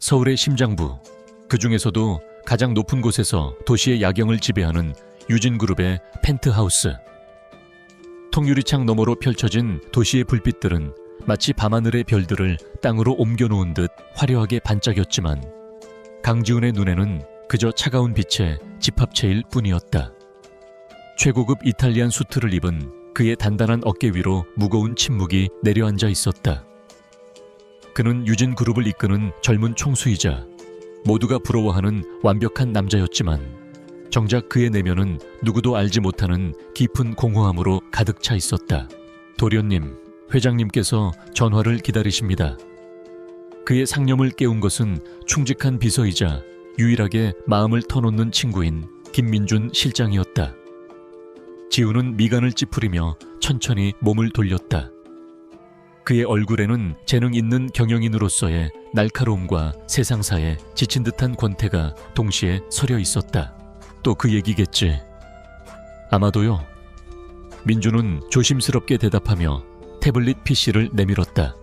서울의 심장부, 그 중에서도 가장 높은 곳에서 도시의 야경을 지배하는 유진그룹의 펜트하우스. 통유리창 너머로 펼쳐진 도시의 불빛들은 마치 밤하늘의 별들을 땅으로 옮겨놓은 듯 화려하게 반짝였지만 강지훈의 눈에는 그저 차가운 빛의 집합체일 뿐이었다. 최고급 이탈리안 수트를 입은 그의 단단한 어깨 위로 무거운 침묵이 내려앉아 있었다. 그는 유진그룹을 이끄는 젊은 총수이자 모두가 부러워하는 완벽한 남자였지만 정작 그의 내면은 누구도 알지 못하는 깊은 공허함으로 가득 차 있었다. 도련님, 회장님께서 전화를 기다리십니다. 그의 상념을 깨운 것은 충직한 비서이자 유일하게 마음을 터놓는 친구인 김민준 실장이었다. 지우는 미간을 찌푸리며 천천히 몸을 돌렸다. 그의 얼굴에는 재능 있는 경영인으로서의 날카로움과 세상사에 지친 듯한 권태가 동시에 서려 있었다. 또 그 얘기겠지. 아마도요. 민주는 조심스럽게 대답하며 태블릿 PC를 내밀었다.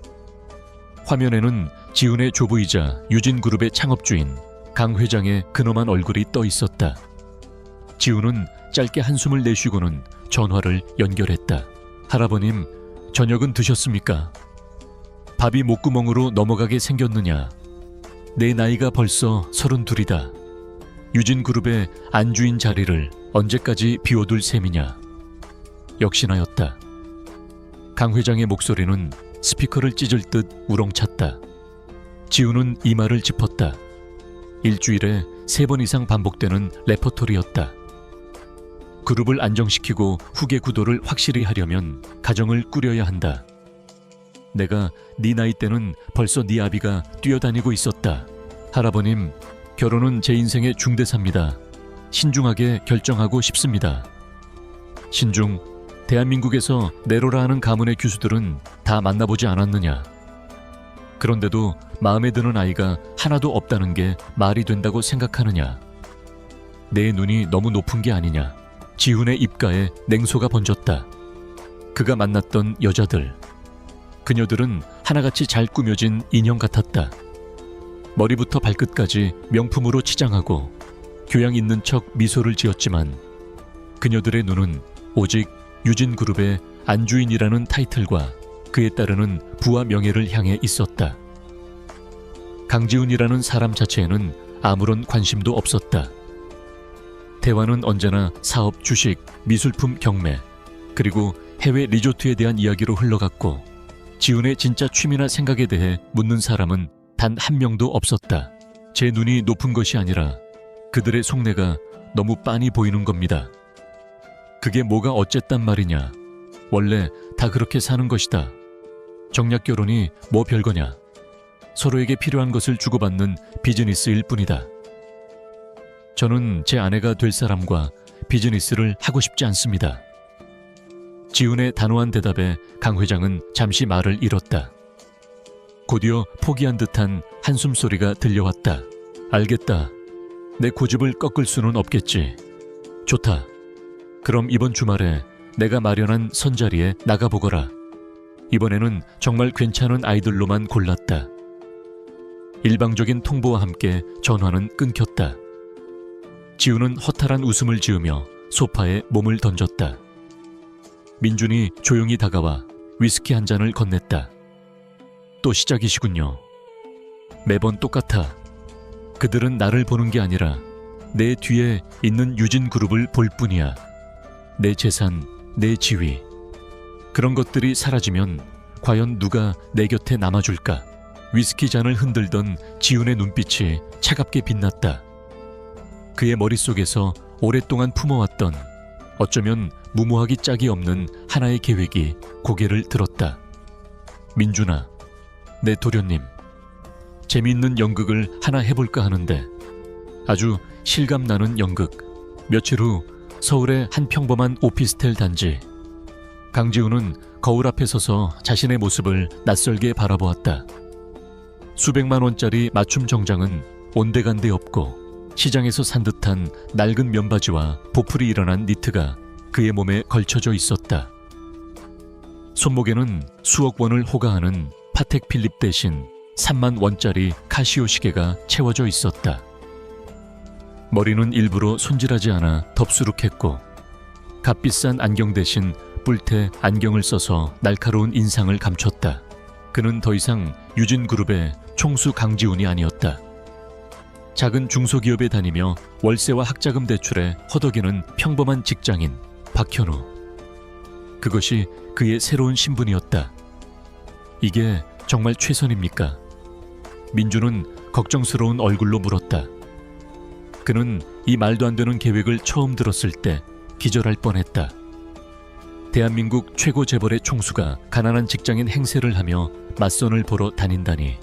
화면에는 지훈의 조부이자 유진그룹의 창업주인 강 회장의 근엄한 얼굴이 떠 있었다. 지훈은 짧게 한숨을 내쉬고는 전화를 연결했다. 할아버님, 저녁은 드셨습니까? 밥이 목구멍으로 넘어가게 생겼느냐? 내 나이가 벌써 32이다. 유진그룹의 안주인 자리를 언제까지 비워둘 셈이냐? 역시나였다. 강 회장의 목소리는 스피커를 찢을 듯 우렁찼다. 지우는 이마를 짚었다. 일주일에 3번 이상 반복되는 레퍼토리였다. 그룹을 안정시키고 후계 구도를 확실히 하려면 가정을 꾸려야 한다. 내가 네 나이 때는 벌써 네 아비가 뛰어다니고 있었다. 할아버님, 결혼은 제 인생의 중대사입니다. 신중하게 결정하고 싶습니다. 신중, 대한민국에서 내로라 하는 가문의 교수들은 다 만나보지 않았느냐. 그런데도 마음에 드는 아이가 하나도 없다는 게 말이 된다고 생각하느냐. 내 눈이 너무 높은 게 아니냐. 지훈의 입가에 냉소가 번졌다. 그가 만났던 여자들, 그녀들은 하나같이 잘 꾸며진 인형 같았다. 머리부터 발끝까지 명품으로 치장하고 교양 있는 척 미소를 지었지만 그녀들의 눈은 오직 유진그룹의 안주인이라는 타이틀과 그에 따르는 부와 명예를 향해 있었다. 강지훈이라는 사람 자체에는 아무런 관심도 없었다. 대화는 언제나 사업, 주식, 미술품 경매, 그리고 해외 리조트에 대한 이야기로 흘러갔고 지훈의 진짜 취미나 생각에 대해 묻는 사람은 단 한 명도 없었다. 제 눈이 높은 것이 아니라 그들의 속내가 너무 빤히 보이는 겁니다. 그게 뭐가 어쨌단 말이냐. 원래 다 그렇게 사는 것이다. 정략 결혼이 뭐 별거냐. 서로에게 필요한 것을 주고받는 비즈니스일 뿐이다. 저는 제 아내가 될 사람과 비즈니스를 하고 싶지 않습니다. 지훈의 단호한 대답에 강 회장은 잠시 말을 잃었다. 곧이어 포기한 듯한 한숨 소리가 들려왔다. 알겠다. 내 고집을 꺾을 수는 없겠지. 좋다. 그럼 이번 주말에 내가 마련한 선자리에 나가보거라. 이번에는 정말 괜찮은 아이들로만 골랐다. 일방적인 통보와 함께 전화는 끊겼다. 지우는 허탈한 웃음을 지으며 소파에 몸을 던졌다. 민준이 조용히 다가와 위스키 한 잔을 건넸다. 또 시작이시군요. 매번 똑같아. 그들은 나를 보는 게 아니라 내 뒤에 있는 유진그룹을 볼 뿐이야. 내 재산, 내 지위. 그런 것들이 사라지면 과연 누가 내 곁에 남아줄까? 위스키 잔을 흔들던 지훈의 눈빛이 차갑게 빛났다. 그의 머릿속에서 오랫동안 품어왔던 어쩌면 무모하기 짝이 없는 하나의 계획이 고개를 들었다. 민준아, 내 도련님, 재미있는 연극을 하나 해볼까 하는데 아주 실감나는 연극. 며칠 후 서울의 한 평범한 오피스텔 단지. 강지훈은 거울 앞에 서서 자신의 모습을 낯설게 바라보았다. 수백만 원짜리 맞춤 정장은 온데간데 없고 시장에서 산 듯한 낡은 면바지와 보풀이 일어난 니트가 그의 몸에 걸쳐져 있었다. 손목에는 수억 원을 호가하는 파텍 필립 대신 3만 원짜리 카시오 시계가 채워져 있었다. 머리는 일부러 손질하지 않아 덥수룩했고 값비싼 안경 대신 뿔테 안경을 써서 날카로운 인상을 감췄다. 그는 더 이상 유진그룹의 총수 강지훈이 아니었다. 작은 중소기업에 다니며 월세와 학자금 대출에 허덕이는 평범한 직장인 박현우. 그것이 그의 새로운 신분이었다. 이게 정말 최선입니까? 민주는 걱정스러운 얼굴로 물었다. 그는 이 말도 안 되는 계획을 처음 들었을 때 기절할 뻔했다. 대한민국 최고 재벌의 총수가 가난한 직장인 행세를 하며 맞선을 보러 다닌다니.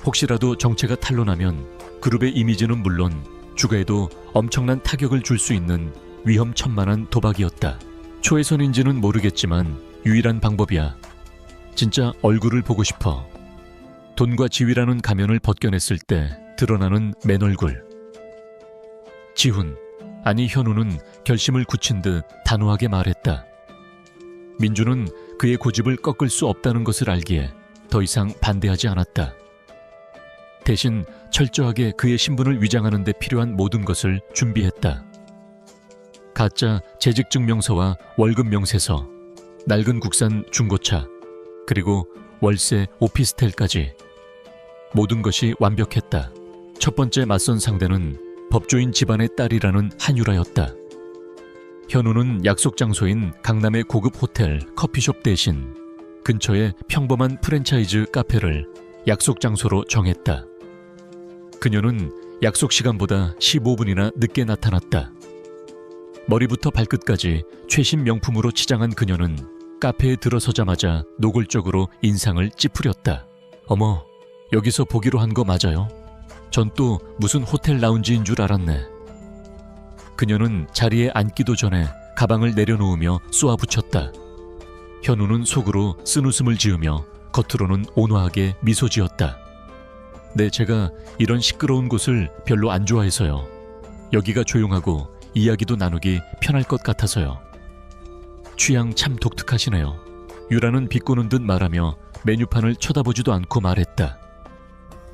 혹시라도 정체가 탄로나면 그룹의 이미지는 물론 주가에도 엄청난 타격을 줄 수 있는 위험천만한 도박이었다. 초회선인지는 모르겠지만 유일한 방법이야. 진짜 얼굴을 보고 싶어. 돈과 지위라는 가면을 벗겨냈을 때 드러나는 맨 얼굴. 지훈, 아니 현우는 결심을 굳힌 듯 단호하게 말했다. 민주는 그의 고집을 꺾을 수 없다는 것을 알기에 더 이상 반대하지 않았다. 대신 철저하게 그의 신분을 위장하는 데 필요한 모든 것을 준비했다. 가짜 재직증명서와 월급 명세서, 낡은 국산 중고차, 그리고 월세 오피스텔까지. 모든 것이 완벽했다. 첫 번째 맞선 상대는 법조인 집안의 딸이라는 한유라였다. 현우는 약속 장소인 강남의 고급 호텔, 커피숍 대신 근처의 평범한 프랜차이즈 카페를 약속 장소로 정했다. 그녀는 약속 시간보다 15분이나 늦게 나타났다. 머리부터 발끝까지 최신 명품으로 치장한 그녀는 카페에 들어서자마자 노골적으로 인상을 찌푸렸다. 어머, 여기서 보기로 한 거 맞아요? 전 또 무슨 호텔 라운지인 줄 알았네. 그녀는 자리에 앉기도 전에 가방을 내려놓으며 쏘아붙였다. 현우는 속으로 쓴웃음을 지으며 겉으로는 온화하게 미소 지었다. 네, 제가 이런 시끄러운 곳을 별로 안 좋아해서요. 여기가 조용하고 이야기도 나누기 편할 것 같아서요. 취향 참 독특하시네요. 유라는 비꼬는 듯 말하며 메뉴판을 쳐다보지도 않고 말했다.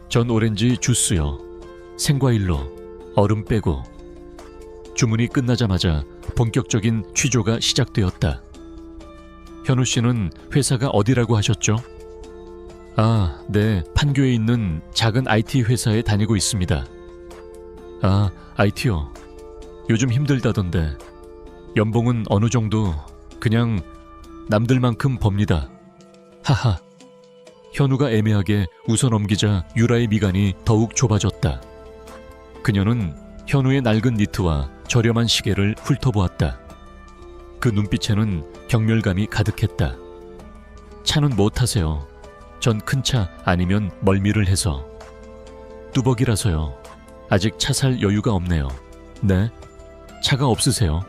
전 오렌지 주스요. 생과일로, 얼음 빼고. 주문이 끝나자마자 본격적인 취조가 시작되었다. 현우 씨는 회사가 어디라고 하셨죠? 아, 네, 판교에 있는 작은 IT 회사에 다니고 있습니다. 아, IT요. 요즘 힘들다던데. 연봉은 어느 정도? 그냥 남들만큼 법니다. 하하. 현우가 애매하게 웃어넘기자 유라의 미간이 더욱 좁아졌다. 그녀는 현우의 낡은 니트와 저렴한 시계를 훑어보았다. 그 눈빛에는 경멸감이 가득했다. 차는 뭐 타세요? 전 큰 차 아니면 멀미를 해서. 뚜벅이라서요. 아직 차 살 여유가 없네요. 네? 차가 없으세요?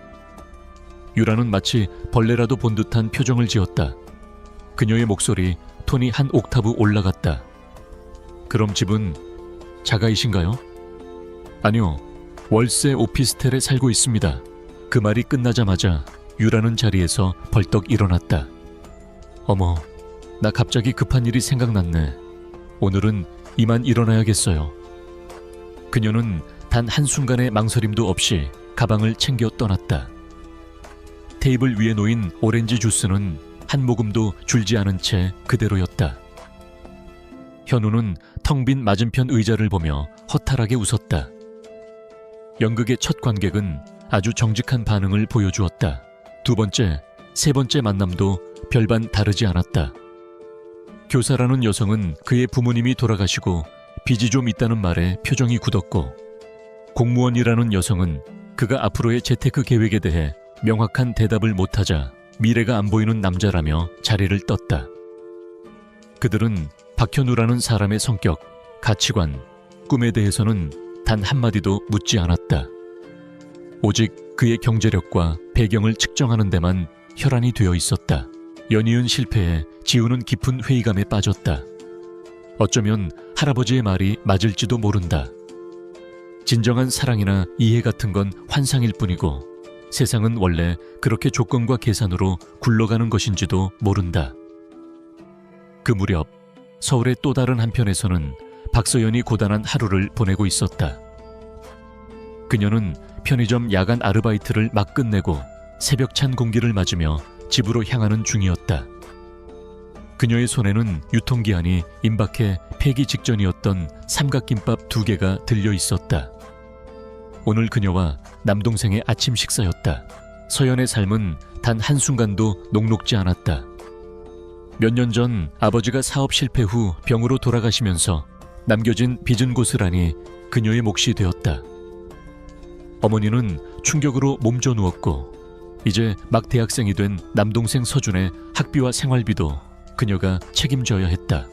유라는 마치 벌레라도 본 듯한 표정을 지었다. 그녀의 목소리 톤이 한 옥타브 올라갔다. 그럼 집은 자가이신가요? 아니요. 월세 오피스텔에 살고 있습니다. 그 말이 끝나자마자 유라는 자리에서 벌떡 일어났다. 어머, 나 갑자기 급한 일이 생각났네. 오늘은 이만 일어나야겠어요. 그녀는 단 한순간의 망설임도 없이 가방을 챙겨 떠났다. 테이블 위에 놓인 오렌지 주스는 한 모금도 줄지 않은 채 그대로였다. 현우는 텅 빈 맞은편 의자를 보며 허탈하게 웃었다. 연극의 첫 관객은 아주 정직한 반응을 보여주었다. 두 번째, 세 번째 만남도 별반 다르지 않았다. 교사라는 여성은 그의 부모님이 돌아가시고 빚이 좀 있다는 말에 표정이 굳었고, 공무원이라는 여성은 그가 앞으로의 재테크 계획에 대해 명확한 대답을 못하자 미래가 안 보이는 남자라며 자리를 떴다. 그들은 박현우라는 사람의 성격, 가치관, 꿈에 대해서는 단 한마디도 묻지 않았다. 오직 그의 경제력과 배경을 측정하는 데만 혈안이 되어 있었다. 연이은 실패에 지우는 깊은 회의감에 빠졌다. 어쩌면 할아버지의 말이 맞을지도 모른다. 진정한 사랑이나 이해 같은 건 환상일 뿐이고 세상은 원래 그렇게 조건과 계산으로 굴러가는 것인지도 모른다. 그 무렵 서울의 또 다른 한편에서는 박서연이 고단한 하루를 보내고 있었다. 그녀는 편의점 야간 아르바이트를 막 끝내고 새벽 찬 공기를 맞으며 집으로 향하는 중이었다. 그녀의 손에는 유통기한이 임박해 폐기 직전이었던 삼각김밥 2개가 들려 있었다. 오늘 그녀와 남동생의 아침 식사였다. 서연의 삶은 단 한순간도 녹록지 않았다. 몇 년 전 아버지가 사업 실패 후 병으로 돌아가시면서 남겨진 빚은 고스란히 그녀의 몫이 되었다. 어머니는 충격으로 몸져 누웠고 이제 막 대학생이 된 남동생 서준의 학비와 생활비도 그녀가 책임져야 했다.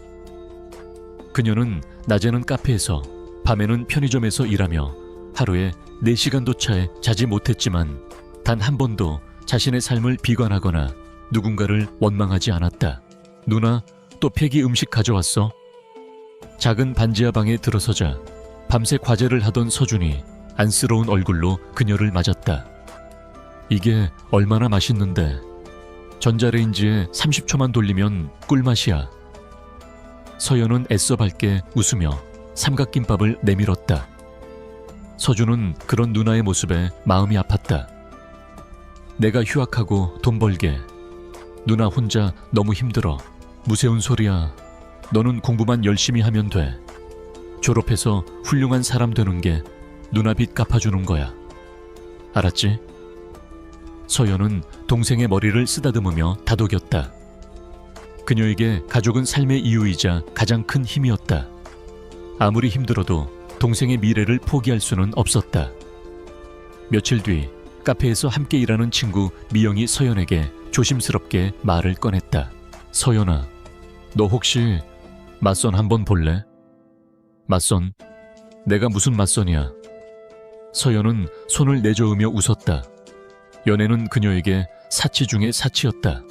그녀는 낮에는 카페에서 밤에는 편의점에서 일하며 하루에 4시간도 차에 자지 못했지만 단 한 번도 자신의 삶을 비관하거나 누군가를 원망하지 않았다. 누나, 또 폐기 음식 가져왔어? 작은 반지하 방에 들어서자 밤새 과제를 하던 서준이 안쓰러운 얼굴로 그녀를 맞았다. 이게 얼마나 맛있는데. 전자레인지에 30초만 돌리면 꿀맛이야. 서연은 애써 밝게 웃으며 삼각김밥을 내밀었다. 서준은 그런 누나의 모습에 마음이 아팠다. 내가 휴학하고 돈 벌게. 누나 혼자 너무 힘들어. 무세운 소리야. 너는 공부만 열심히 하면 돼. 졸업해서 훌륭한 사람 되는 게 누나 빚 갚아주는 거야. 알았지? 서연은 동생의 머리를 쓰다듬으며 다독였다. 그녀에게 가족은 삶의 이유이자 가장 큰 힘이었다. 아무리 힘들어도 동생의 미래를 포기할 수는 없었다. 며칠 뒤 카페에서 함께 일하는 친구 미영이 서연에게 조심스럽게 말을 꺼냈다. 서연아, 너 혹시 맞선 한번 볼래? 맞선? 내가 무슨 맞선이야? 서연은 손을 내저으며 웃었다. 연애는 그녀에게 사치 중에 사치였다.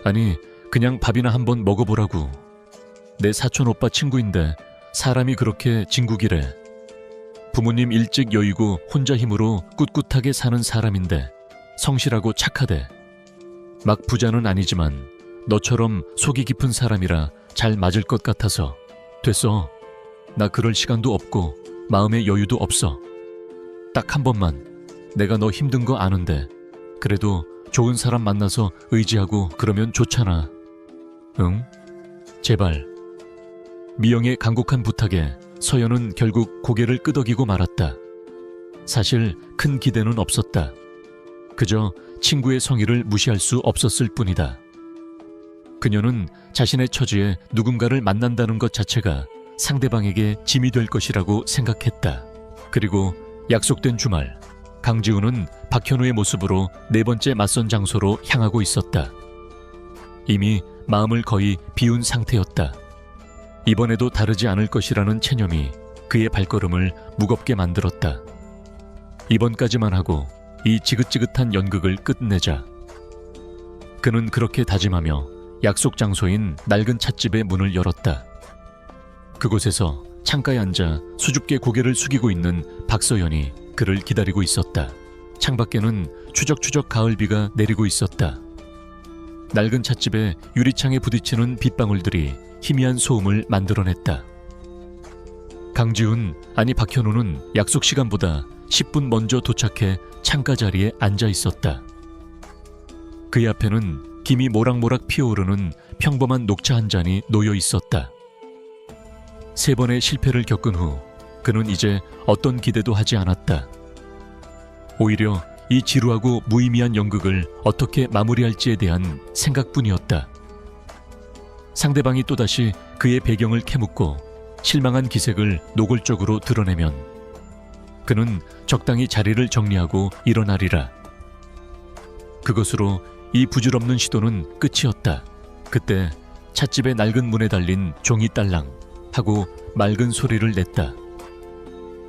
아니, 그냥 밥이나 한번 먹어보라고. 내 사촌 오빠 친구인데 사람이 그렇게 진국이래. 부모님 일찍 여의고 혼자 힘으로 꿋꿋하게 사는 사람인데 성실하고 착하대. 막 부자는 아니지만 너처럼 속이 깊은 사람이라 잘 맞을 것 같아서. 됐어. 나 그럴 시간도 없고 마음의 여유도 없어. 딱 한 번만. 내가 너 힘든 거 아는데 그래도 좋은 사람 만나서 의지하고 그러면 좋잖아. 응? 제발. 미영의 간곡한 부탁에 서연은 결국 고개를 끄덕이고 말았다. 사실 큰 기대는 없었다. 그저 친구의 성의를 무시할 수 없었을 뿐이다. 그녀는 자신의 처지에 누군가를 만난다는 것 자체가 상대방에게 짐이 될 것이라고 생각했다. 그리고 약속된 주말, 강지우는 박현우의 모습으로 4번째 맞선 장소로 향하고 있었다. 이미 마음을 거의 비운 상태였다. 이번에도 다르지 않을 것이라는 체념이 그의 발걸음을 무겁게 만들었다. 이번까지만 하고 이 지긋지긋한 연극을 끝내자. 그는 그렇게 다짐하며 약속 장소인 낡은 찻집의 문을 열었다. 그곳에서 창가에 앉아 수줍게 고개를 숙이고 있는 박서연이 그를 기다리고 있었다. 창밖에는 추적추적 가을비가 내리고 있었다. 낡은 찻집에 유리창에 부딪히는 빗방울들이 희미한 소음을 만들어냈다. 강지훈, 아니 박현우는 약속 시간보다 10분 먼저 도착해 창가 자리에 앉아 있었다. 그의 앞에는 김이 모락모락 피어오르는 평범한 녹차 한 잔이 놓여 있었다. 3번의 실패를 겪은 후 그는 이제 어떤 기대도 하지 않았다. 오히려 이 지루하고 무의미한 연극을 어떻게 마무리할지에 대한 생각뿐이었다. 상대방이 또다시 그의 배경을 캐묻고 실망한 기색을 노골적으로 드러내면 그는 적당히 자리를 정리하고 일어나리라. 그것으로 이 부질없는 시도는 끝이었다. 그때 찻집의 낡은 문에 달린 종이 딸랑 하고 맑은 소리를 냈다.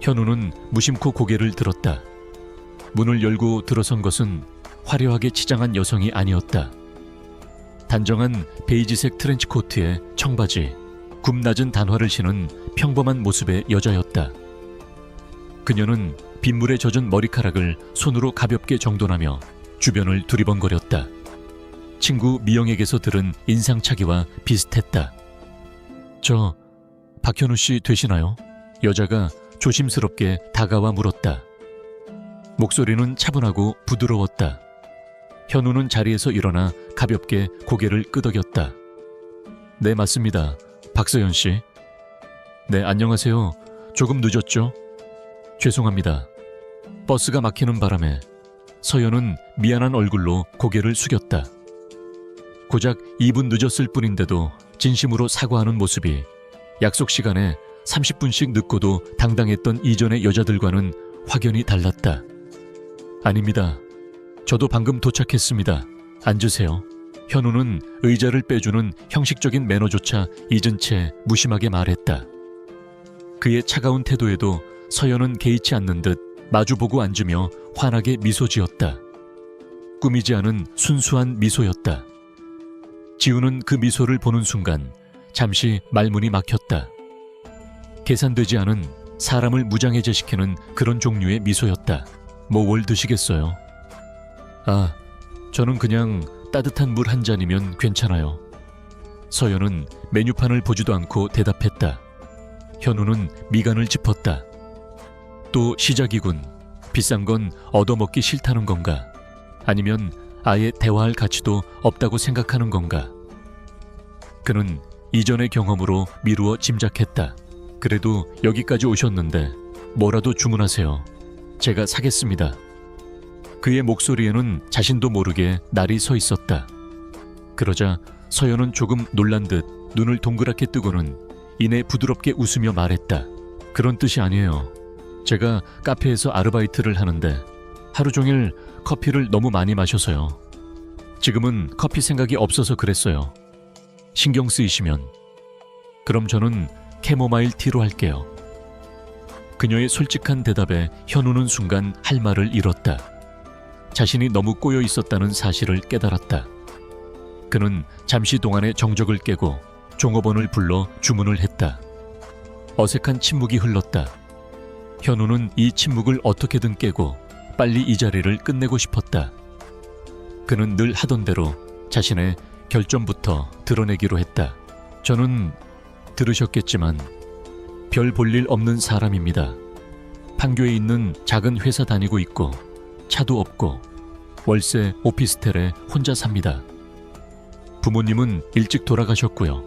현우는 무심코 고개를 들었다. 문을 열고 들어선 것은 화려하게 치장한 여성이 아니었다. 단정한 베이지색 트렌치코트에 청바지, 굽 낮은 단화를 신은 평범한 모습의 여자였다. 그녀는 빗물에 젖은 머리카락을 손으로 가볍게 정돈하며 주변을 두리번거렸다. 친구 미영에게서 들은 인상착의와 비슷했다. 저 박현우 씨 되시나요? 여자가 조심스럽게 다가와 물었다. 목소리는 차분하고 부드러웠다. 현우는 자리에서 일어나 가볍게 고개를 끄덕였다. 네, 맞습니다. 박서연 씨. 네, 안녕하세요. 조금 늦었죠? 죄송합니다. 버스가 막히는 바람에 서연은 미안한 얼굴로 고개를 숙였다. 고작 2분 늦었을 뿐인데도 진심으로 사과하는 모습이 약속 시간에 30분씩 늦고도 당당했던 이전의 여자들과는 확연히 달랐다. 아닙니다. 저도 방금 도착했습니다. 앉으세요. 현우는 의자를 빼주는 형식적인 매너조차 잊은 채 무심하게 말했다. 그의 차가운 태도에도 서연은 개의치 않는 듯 마주보고 앉으며 환하게 미소 지었다. 꾸미지 않은 순수한 미소였다. 지우는 그 미소를 보는 순간 잠시 말문이 막혔다. 계산되지 않은 사람을 무장해제시키는 그런 종류의 미소였다. 뭐 뭘 드시겠어요? 아, 저는 그냥 따뜻한 물 한 잔이면 괜찮아요. 서연은 메뉴판을 보지도 않고 대답했다. 현우는 미간을 짚었다. 또 시작이군. 비싼 건 얻어먹기 싫다는 건가? 아니면 아예 대화할 가치도 없다고 생각하는 건가? 그는 이전의 경험으로 미루어 짐작했다. 그래도 여기까지 오셨는데 뭐라도 주문하세요. 제가 사겠습니다. 그의 목소리에는 자신도 모르게 날이 서 있었다. 그러자 서연은 조금 놀란 듯 눈을 동그랗게 뜨고는 이내 부드럽게 웃으며 말했다. 그런 뜻이 아니에요. 제가 카페에서 아르바이트를 하는데 하루 종일 커피를 너무 많이 마셔서요. 지금은 커피 생각이 없어서 그랬어요. 신경 쓰이시면. 그럼 저는 캐모마일 티로 할게요. 그녀의 솔직한 대답에 현우는 순간 할 말을 잃었다. 자신이 너무 꼬여 있었다는 사실을 깨달았다. 그는 잠시 동안의 정적을 깨고 종업원을 불러 주문을 했다. 어색한 침묵이 흘렀다. 현우는 이 침묵을 어떻게든 깨고 빨리 이 자리를 끝내고 싶었다. 그는 늘 하던 대로 자신의 결점부터 드러내기로 했다. 저는 들으셨겠지만 별 볼 일 없는 사람입니다. 판교에 있는 작은 회사 다니고 있고 차도 없고 월세 오피스텔에 혼자 삽니다. 부모님은 일찍 돌아가셨고요.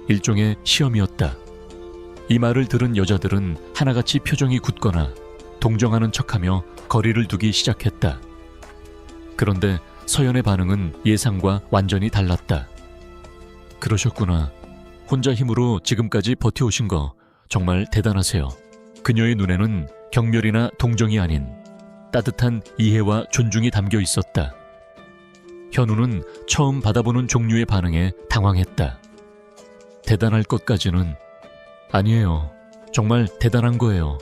일종의 시험이었다. 이 말을 들은 여자들은 하나같이 표정이 굳거나 동정하는 척하며 거리를 두기 시작했다. 그런데 서연의 반응은 예상과 완전히 달랐다. 그러셨구나. 혼자 힘으로 지금까지 버텨오신 거 정말 대단하세요. 그녀의 눈에는 경멸이나 동정이 아닌 따뜻한 이해와 존중이 담겨 있었다. 현우는 처음 받아보는 종류의 반응에 당황했다. 대단할 것까지는 아니에요. 정말 대단한 거예요.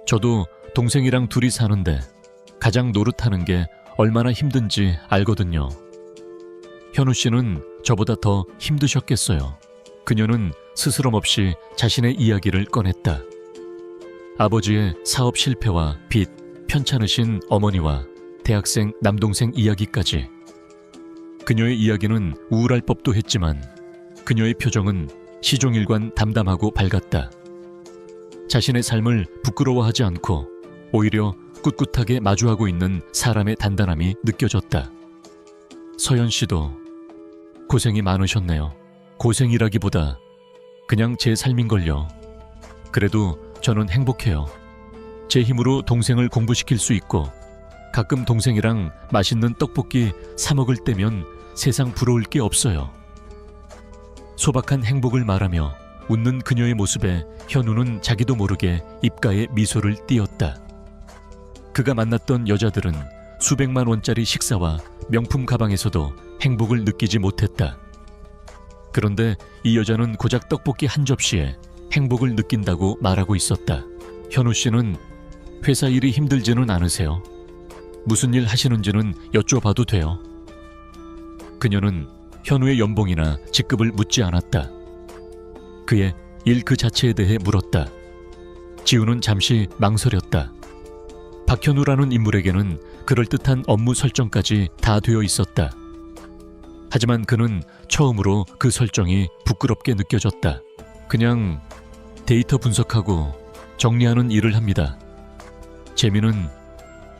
저도 동생이랑 둘이 사는데 가장 노릇하는 게 얼마나 힘든지 알거든요. 현우 씨는 저보다 더 힘드셨겠어요. 그녀는 스스럼 없이 자신의 이야기를 꺼냈다. 아버지의 사업 실패와 빚, 편찮으신 어머니와 대학생 남동생 이야기까지. 그녀의 이야기는 우울할 법도 했지만 그녀의 표정은 시종일관 담담하고 밝았다. 자신의 삶을 부끄러워하지 않고 오히려 꿋꿋하게 마주하고 있는 사람의 단단함이 느껴졌다. 서연 씨도 고생이 많으셨네요. 고생이라기보다 그냥 제 삶인걸요. 그래도 저는 행복해요. 제 힘으로 동생을 공부시킬 수 있고 가끔 동생이랑 맛있는 떡볶이 사 먹을 때면 세상 부러울 게 없어요. 소박한 행복을 말하며 웃는 그녀의 모습에 현우는 자기도 모르게 입가에 미소를 띄었다. 그가 만났던 여자들은 수백만 원짜리 식사와 명품 가방에서도 행복을 느끼지 못했다. 그런데 이 여자는 고작 떡볶이 한 접시에 행복을 느낀다고 말하고 있었다. 현우 씨는 회사 일이 힘들지는 않으세요? 무슨 일 하시는지는 여쭤봐도 돼요? 그녀는 현우의 연봉이나 직급을 묻지 않았다. 그의 일 그 자체에 대해 물었다. 지우는 잠시 망설였다. 박현우라는 인물에게는 그럴듯한 업무 설정까지 다 되어 있었다. 하지만 그는 처음으로 그 설정이 부끄럽게 느껴졌다. 그냥 데이터 분석하고 정리하는 일을 합니다. 재미는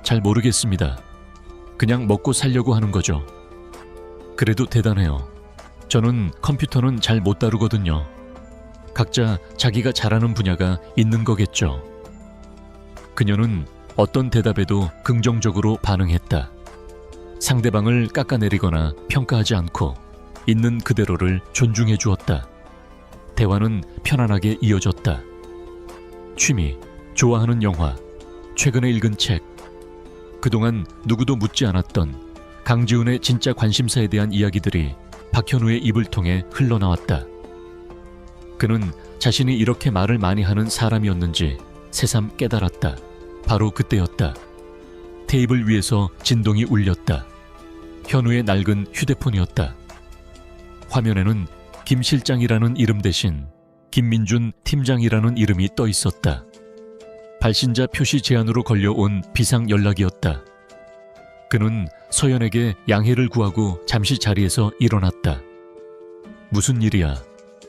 잘 모르겠습니다. 그냥 먹고 살려고 하는 거죠. 그래도 대단해요. 저는 컴퓨터는 잘 못 다루거든요. 각자 자기가 잘하는 분야가 있는 거겠죠. 그녀는 어떤 대답에도 긍정적으로 반응했다. 상대방을 깎아내리거나 평가하지 않고 있는 그대로를 존중해 주었다. 대화는 편안하게 이어졌다. 취미, 좋아하는 영화, 최근에 읽은 책, 그동안 누구도 묻지 않았던 강지훈의 진짜 관심사에 대한 이야기들이 박현우의 입을 통해 흘러나왔다. 그는 자신이 이렇게 말을 많이 하는 사람이었는지 새삼 깨달았다. 바로 그때였다. 테이블 위에서 진동이 울렸다. 현우의 낡은 휴대폰이었다. 화면에는 김 실장이라는 이름 대신 김민준 팀장이라는 이름이 떠 있었다. 발신자 표시 제한으로 걸려온 비상 연락이었다. 그는 서연에게 양해를 구하고 잠시 자리에서 일어났다. 무슨 일이야?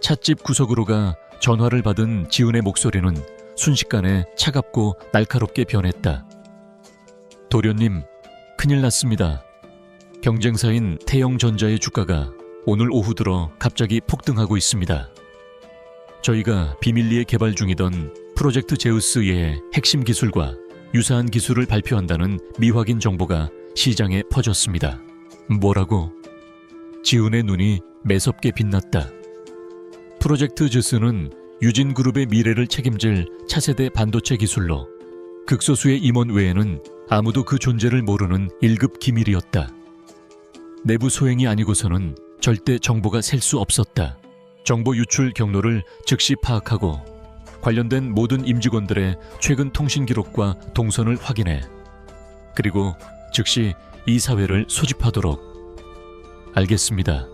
찻집 구석으로 가 전화를 받은 지훈의 목소리는 순식간에 차갑고 날카롭게 변했다. 도련님, 큰일 났습니다. 경쟁사인 태영전자의 주가가 오늘 오후 들어 갑자기 폭등하고 있습니다. 저희가 비밀리에 개발 중이던 프로젝트 제우스의 핵심 기술과 유사한 기술을 발표한다는 미확인 정보가 시장에 퍼졌습니다. 뭐라고? 지훈의 눈이 매섭게 빛났다. 프로젝트 제우스는 유진그룹의 미래를 책임질 차세대 반도체 기술로 극소수의 임원 외에는 아무도 그 존재를 모르는 1급 기밀이었다. 내부 소행이 아니고서는 절대 정보가 셀 수 없었다. 정보 유출 경로를 즉시 파악하고 관련된 모든 임직원들의 최근 통신 기록과 동선을 확인해 그리고 즉시 이사회를 소집하도록. 알겠습니다.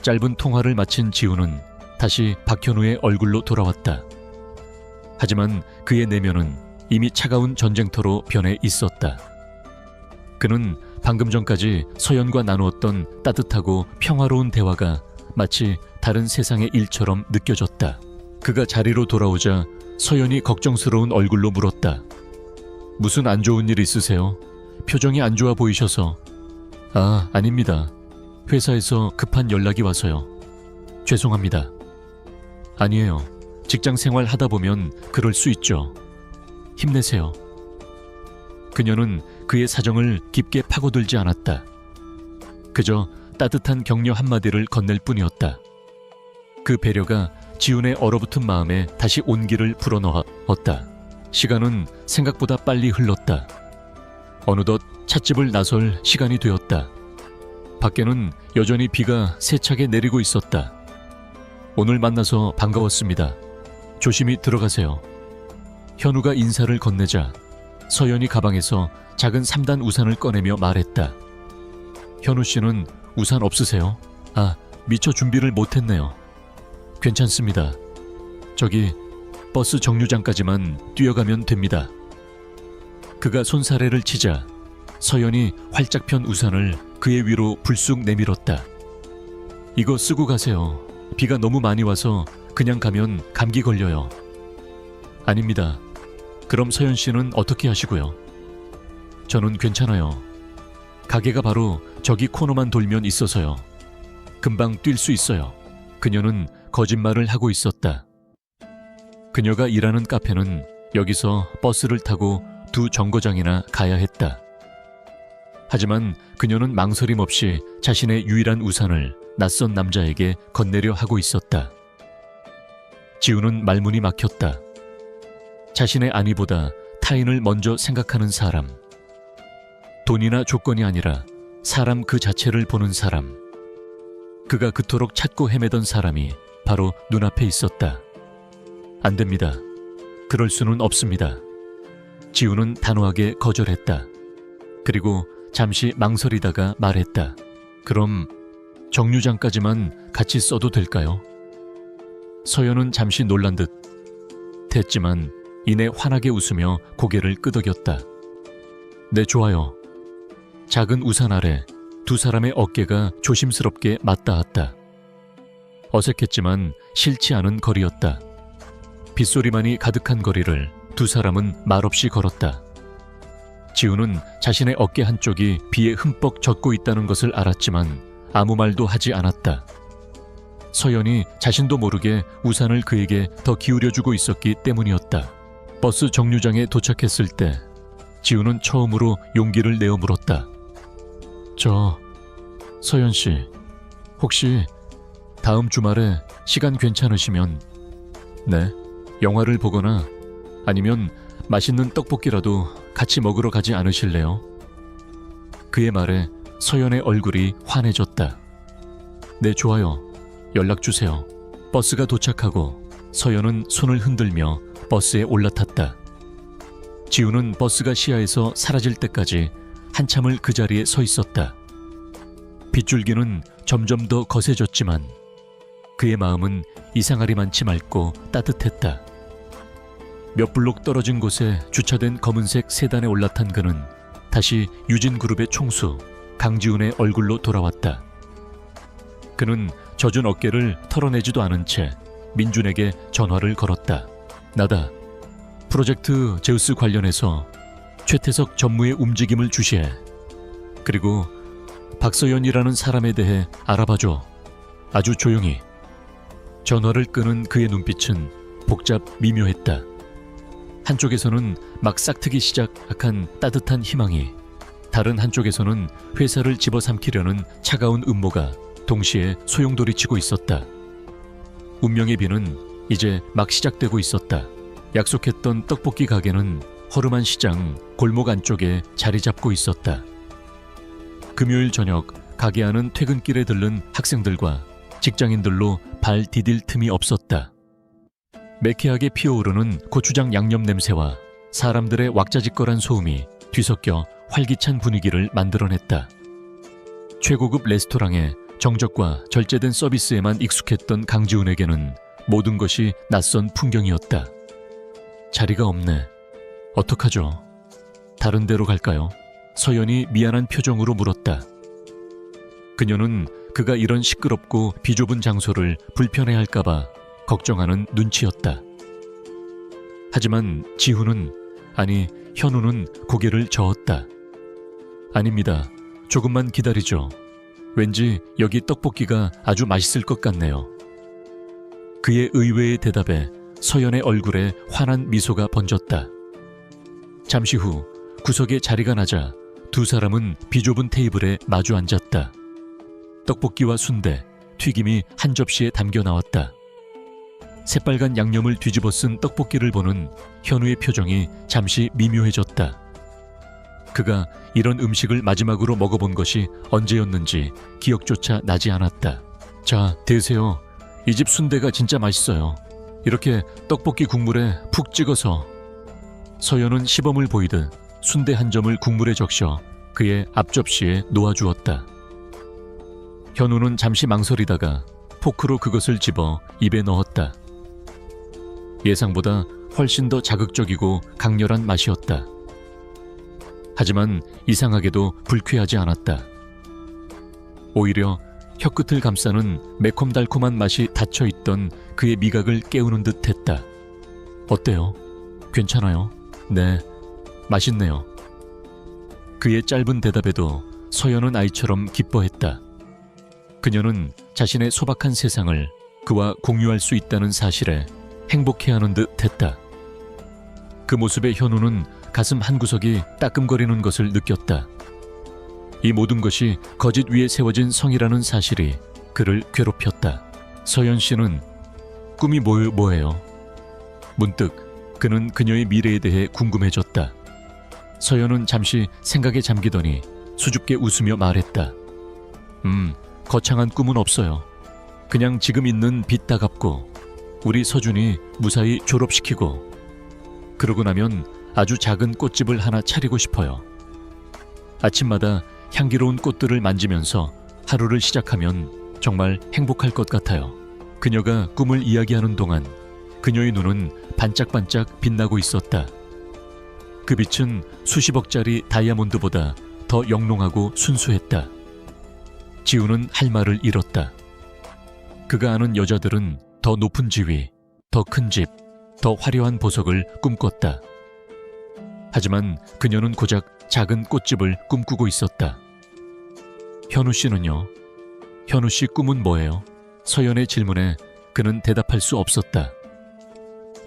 짧은 통화를 마친 지훈은 다시 박현우의 얼굴로 돌아왔다. 하지만 그의 내면은 이미 차가운 전쟁터로 변해 있었다. 그는 방금 전까지 서연과 나누었던 따뜻하고 평화로운 대화가 마치 다른 세상의 일처럼 느껴졌다. 그가 자리로 돌아오자 서연이 걱정스러운 얼굴로 물었다. 무슨 안 좋은 일 있으세요? 표정이 안 좋아 보이셔서. 아, 아닙니다. 회사에서 급한 연락이 와서요. 죄송합니다. 아니에요. 직장 생활 하다 보면 그럴 수 있죠. 힘내세요. 그녀는 그의 사정을 깊게 파고들지 않았다. 그저 따뜻한 격려 한마디를 건넬 뿐이었다. 그 배려가 지훈의 얼어붙은 마음에 다시 온기를 불어넣었다. 시간은 생각보다 빨리 흘렀다. 어느덧 찻집을 나설 시간이 되었다. 밖에는 여전히 비가 세차게 내리고 있었다. 오늘 만나서 반가웠습니다. 조심히 들어가세요. 현우가 인사를 건네자 서연이 가방에서 작은 3단 우산을 꺼내며 말했다. 현우 씨는 우산 없으세요? 아, 미처 준비를 못했네요. 괜찮습니다. 저기 버스 정류장까지만 뛰어가면 됩니다. 그가 손사래를 치자 서연이 활짝 편 우산을 그의 위로 불쑥 내밀었다. 이거 쓰고 가세요. 비가 너무 많이 와서 그냥 가면 감기 걸려요. 아닙니다. 그럼 서연 씨는 어떻게 하시고요? 저는 괜찮아요. 가게가 바로 저기 코너만 돌면 있어서요. 금방 뛸 수 있어요. 그녀는 거짓말을 하고 있었다. 그녀가 일하는 카페는 여기서 버스를 타고 2 정거장이나 가야 했다. 하지만 그녀는 망설임 없이 자신의 유일한 우산을 낯선 남자에게 건네려 하고 있었다. 지우는 말문이 막혔다. 자신의 안위보다 타인을 먼저 생각하는 사람. 돈이나 조건이 아니라 사람 그 자체를 보는 사람. 그가 그토록 찾고 헤매던 사람이 바로 눈앞에 있었다. 안 됩니다. 그럴 수는 없습니다. 지우는 단호하게 거절했다. 그리고 잠시 망설이다가 말했다. 그럼 정류장까지만 같이 써도 될까요? 서연은 잠시 놀란 듯 했지만 이내 환하게 웃으며 고개를 끄덕였다. 네, 좋아요. 작은 우산 아래 2 사람의 어깨가 조심스럽게 맞닿았다. 어색했지만 싫지 않은 거리였다. 빗소리만이 가득한 거리를 두 사람은 말없이 걸었다. 지우는 자신의 어깨 한쪽이 비에 흠뻑 젖고 있다는 것을 알았지만 아무 말도 하지 않았다. 서연이 자신도 모르게 우산을 그에게 더 기울여주고 있었기 때문이었다. 버스 정류장에 도착했을 때 지우는 처음으로 용기를 내어 물었다. 서연씨, 혹시 다음 주말에 시간 괜찮으시면 네, 영화를 보거나 아니면 맛있는 떡볶이라도 같이 먹으러 가지 않으실래요? 그의 말에 서연의 얼굴이 환해졌다. 네, 좋아요. 연락주세요. 버스가 도착하고 서연은 손을 흔들며 버스에 올라탔다. 지우는 버스가 시야에서 사라질 때까지 한참을 그 자리에 서 있었다. 빗줄기는 점점 더 거세졌지만 그의 마음은 이상하리만치 맑고 따뜻했다. 몇 블록 떨어진 곳에 주차된 검은색 세단에 올라탄 그는 다시 유진그룹의 총수 강지훈의 얼굴로 돌아왔다. 그는 젖은 어깨를 털어내지도 않은 채 민준에게 전화를 걸었다. 나다. 프로젝트 제우스 관련해서 최태석 전무의 움직임을 주시해. 그리고 박서연이라는 사람에 대해 알아봐줘. 아주 조용히. 전화를 끄는 그의 눈빛은 복잡 미묘했다. 한쪽에서는 막 싹트기 시작한 따뜻한 희망이, 다른 한쪽에서는 회사를 집어삼키려는 차가운 음모가 동시에 소용돌이치고 있었다. 운명의 비는 이제 막 시작되고 있었다. 약속했던 떡볶이 가게는 허름한 시장 골목 안쪽에 자리 잡고 있었다. 금요일 저녁 가게 안은 퇴근길에 들른 학생들과 직장인들로 발 디딜 틈이 없었다. 매캐하게 피어오르는 고추장 양념 냄새와 사람들의 왁자지껄한 소음이 뒤섞여 활기찬 분위기를 만들어냈다. 최고급 레스토랑의 정적과 절제된 서비스에만 익숙했던 강지훈에게는 모든 것이 낯선 풍경이었다. 자리가 없네. 어떡하죠? 다른 데로 갈까요? 서연이 미안한 표정으로 물었다. 그녀는 그가 이런 시끄럽고 비좁은 장소를 불편해할까봐 걱정하는 눈치였다. 하지만 지훈은, 아니 현우는 고개를 저었다. 아닙니다. 조금만 기다리죠. 왠지 여기 떡볶이가 아주 맛있을 것 같네요. 그의 의외의 대답에 서연의 얼굴에 환한 미소가 번졌다. 잠시 후 구석에 자리가 나자 두 사람은 비좁은 테이블에 마주 앉았다. 떡볶이와 순대, 튀김이 한 접시에 담겨 나왔다. 새빨간 양념을 뒤집어 쓴 떡볶이를 보는 현우의 표정이 잠시 미묘해졌다. 그가 이런 음식을 마지막으로 먹어본 것이 언제였는지 기억조차 나지 않았다. 자, 드세요. 이 집 순대가 진짜 맛있어요. 이렇게 떡볶이 국물에 푹 찍어서. 서연은 시범을 보이듯 순대 한 점을 국물에 적셔 그의 앞접시에 놓아주었다. 현우는 잠시 망설이다가 포크로 그것을 집어 입에 넣었다. 예상보다 훨씬 더 자극적이고 강렬한 맛이었다. 하지만 이상하게도 불쾌하지 않았다. 오히려 혀끝을 감싸는 매콤달콤한 맛이 닫혀있던 그의 미각을 깨우는 듯 했다. 어때요? 괜찮아요? 네, 맛있네요. 그의 짧은 대답에도 서연은 아이처럼 기뻐했다. 그녀는 자신의 소박한 세상을 그와 공유할 수 있다는 사실에 행복해하는 듯 했다. 그 모습에 현우는 가슴 한구석이 따끔거리는 것을 느꼈다. 이 모든 것이 거짓 위에 세워진 성이라는 사실이 그를 괴롭혔다. 서연 씨는 꿈이 뭐예요? 문득 그는 그녀의 미래에 대해 궁금해졌다. 서연은 잠시 생각에 잠기더니 수줍게 웃으며 말했다. 거창한 꿈은 없어요. 그냥 지금 있는 빚 다 갚고 우리 서준이 무사히 졸업시키고 그러고 나면 아주 작은 꽃집을 하나 차리고 싶어요. 아침마다 향기로운 꽃들을 만지면서 하루를 시작하면 정말 행복할 것 같아요. 그녀가 꿈을 이야기하는 동안 그녀의 눈은 반짝반짝 빛나고 있었다. 그 빛은 수십억짜리 다이아몬드보다 더 영롱하고 순수했다. 지우는 할 말을 잃었다. 그가 아는 여자들은 더 높은 지위, 더 큰 집, 더 화려한 보석을 꿈꿨다. 하지만 그녀는 고작 작은 꽃집을 꿈꾸고 있었다. 현우 씨는요? 현우 씨 꿈은 뭐예요? 서연의 질문에 그는 대답할 수 없었다.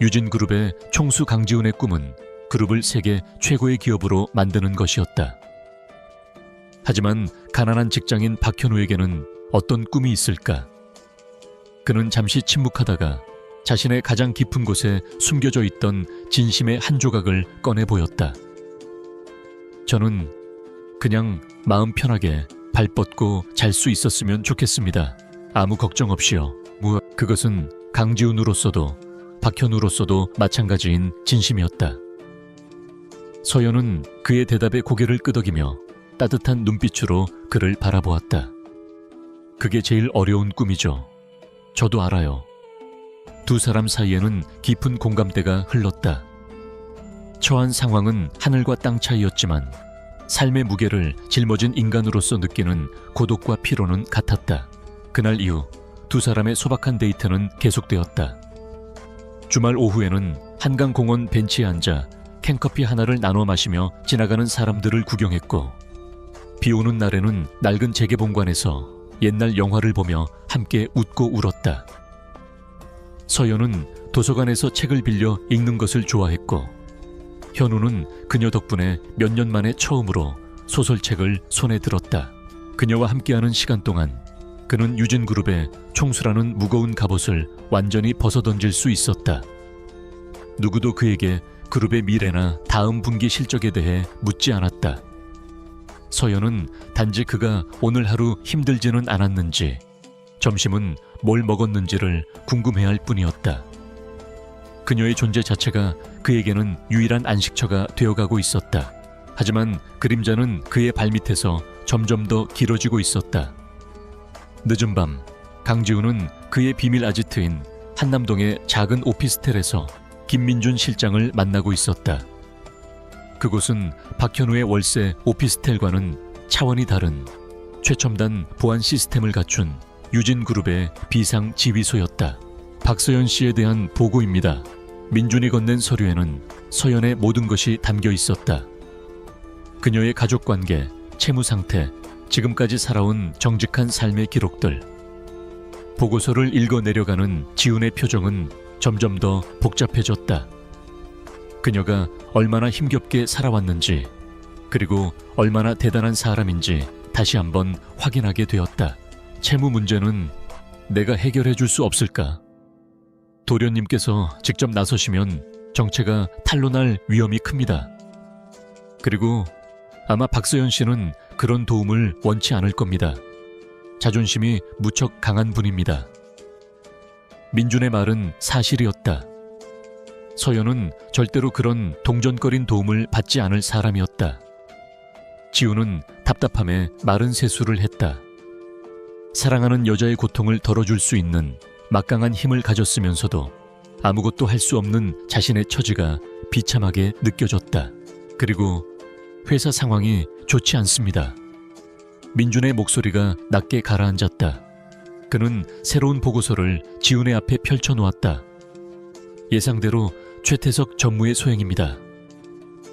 유진그룹의 총수 강지훈의 꿈은 그룹을 세계 최고의 기업으로 만드는 것이었다. 하지만 가난한 직장인 박현우에게는 어떤 꿈이 있을까? 그는 잠시 침묵하다가 자신의 가장 깊은 곳에 숨겨져 있던 진심의 한 조각을 꺼내 보였다. 저는 그냥 마음 편하게 발 뻗고 잘 수 있었으면 좋겠습니다. 아무 걱정 없이요. 그것은 강지훈으로서도 박현우로서도 마찬가지인 진심이었다. 서연은 그의 대답에 고개를 끄덕이며 따뜻한 눈빛으로 그를 바라보았다. 그게 제일 어려운 꿈이죠. 저도 알아요. 두 사람 사이에는 깊은 공감대가 흘렀다. 처한 상황은 하늘과 땅 차이였지만 삶의 무게를 짊어진 인간으로서 느끼는 고독과 피로는 같았다. 그날 이후 두 사람의 소박한 데이트는 계속되었다. 주말 오후에는 한강공원 벤치에 앉아 캔커피 하나를 나눠 마시며 지나가는 사람들을 구경했고, 비 오는 날에는 낡은 재개봉관에서 옛날 영화를 보며 함께 웃고 울었다. 서연은 도서관에서 책을 빌려 읽는 것을 좋아했고, 현우는 그녀 덕분에 몇 년 만에 처음으로 소설책을 손에 들었다. 그녀와 함께하는 시간 동안 그는 유진그룹의 총수라는 무거운 갑옷을 완전히 벗어던질 수 있었다. 누구도 그에게 그룹의 미래나 다음 분기 실적에 대해 묻지 않았다. 서연은 단지 그가 오늘 하루 힘들지는 않았는지, 점심은 뭘 먹었는지를 궁금해할 뿐이었다. 그녀의 존재 자체가 그에게는 유일한 안식처가 되어가고 있었다. 하지만 그림자는 그의 발밑에서 점점 더 길어지고 있었다. 늦은 밤, 강지훈은 그의 비밀 아지트인 한남동의 작은 오피스텔에서 김민준 실장을 만나고 있었다. 그곳은 박현우의 월세 오피스텔과는 차원이 다른 최첨단 보안 시스템을 갖춘 유진그룹의 비상 지휘소였다. 박서연 씨에 대한 보고입니다. 민준이 건넨 서류에는 서연의 모든 것이 담겨 있었다. 그녀의 가족관계, 채무 상태, 지금까지 살아온 정직한 삶의 기록들. 보고서를 읽어 내려가는 지훈의 표정은 점점 더 복잡해졌다. 그녀가 얼마나 힘겹게 살아왔는지, 그리고 얼마나 대단한 사람인지 다시 한번 확인하게 되었다. 채무 문제는 내가 해결해 줄 수 없을까? 도련님께서 직접 나서시면 정체가 탄로날 위험이 큽니다. 그리고 아마 박서연 씨는 그런 도움을 원치 않을 겁니다. 자존심이 무척 강한 분입니다. 민준의 말은 사실이었다. 서연은 절대로 그런 동전거린 도움을 받지 않을 사람이었다. 지우는 답답함에 마른 세수를 했다. 사랑하는 여자의 고통을 덜어줄 수 있는 막강한 힘을 가졌으면서도 아무것도 할 수 없는 자신의 처지가 비참하게 느껴졌다. 그리고 회사 상황이 좋지 않습니다. 민준의 목소리가 낮게 가라앉았다. 그는 새로운 보고서를 지훈의 앞에 펼쳐놓았다. 예상대로 최태석 전무의 소행입니다.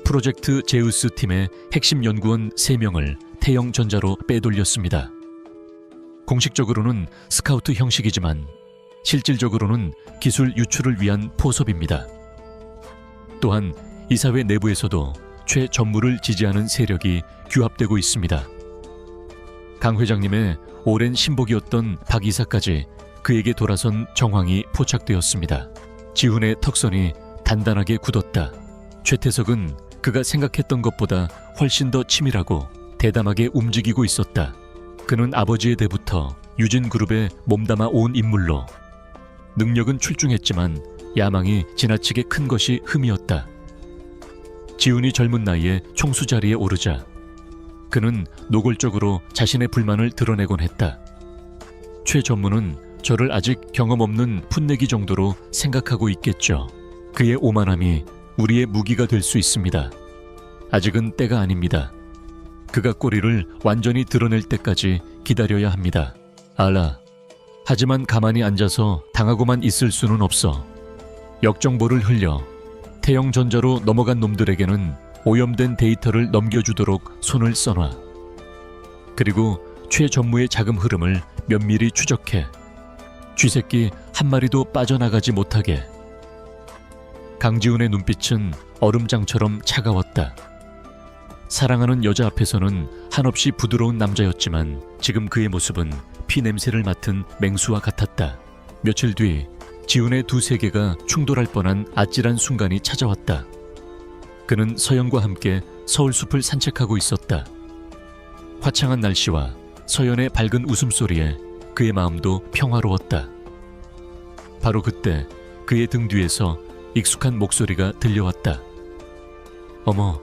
프로젝트 제우스 팀의 핵심 연구원 3명을 태영전자로 빼돌렸습니다. 공식적으로는 스카우트 형식이지만 실질적으로는 기술 유출을 위한 포섭입니다. 또한 이사회 내부에서도 최 전무를 지지하는 세력이 규합되고 있습니다. 강 회장님의 오랜 신복이었던 박 이사까지 그에게 돌아선 정황이 포착되었습니다. 지훈의 턱선이 단단하게 굳었다. 최태석은 그가 생각했던 것보다 훨씬 더 치밀하고 대담하게 움직이고 있었다. 그는 아버지의 때부터 유진그룹에 몸담아 온 인물로 능력은 출중했지만 야망이 지나치게 큰 것이 흠이었다. 지훈이 젊은 나이에 총수 자리에 오르자 그는 노골적으로 자신의 불만을 드러내곤 했다. 최 전무는 저를 아직 경험 없는 풋내기 정도로 생각하고 있겠죠. 그의 오만함이 우리의 무기가 될 수 있습니다. 아직은 때가 아닙니다. 그가 꼬리를 완전히 드러낼 때까지 기다려야 합니다. 알아. 하지만 가만히 앉아서 당하고만 있을 수는 없어. 역정보를 흘려 태영전자로 넘어간 놈들에게는 오염된 데이터를 넘겨주도록 손을 써놔. 그리고 최전무의 자금 흐름을 면밀히 추적해 쥐새끼 한 마리도 빠져나가지 못하게. 강지훈의 눈빛은 얼음장처럼 차가웠다. 사랑하는 여자 앞에서는 한없이 부드러운 남자였지만 지금 그의 모습은 피 냄새를 맡은 맹수와 같았다. 며칠 뒤 지훈의 두 세계가 충돌할 뻔한 아찔한 순간이 찾아왔다. 그는 서연과 함께 서울숲을 산책하고 있었다. 화창한 날씨와 서연의 밝은 웃음소리에 그의 마음도 평화로웠다. 바로 그때 그의 등 뒤에서 익숙한 목소리가 들려왔다. 어머,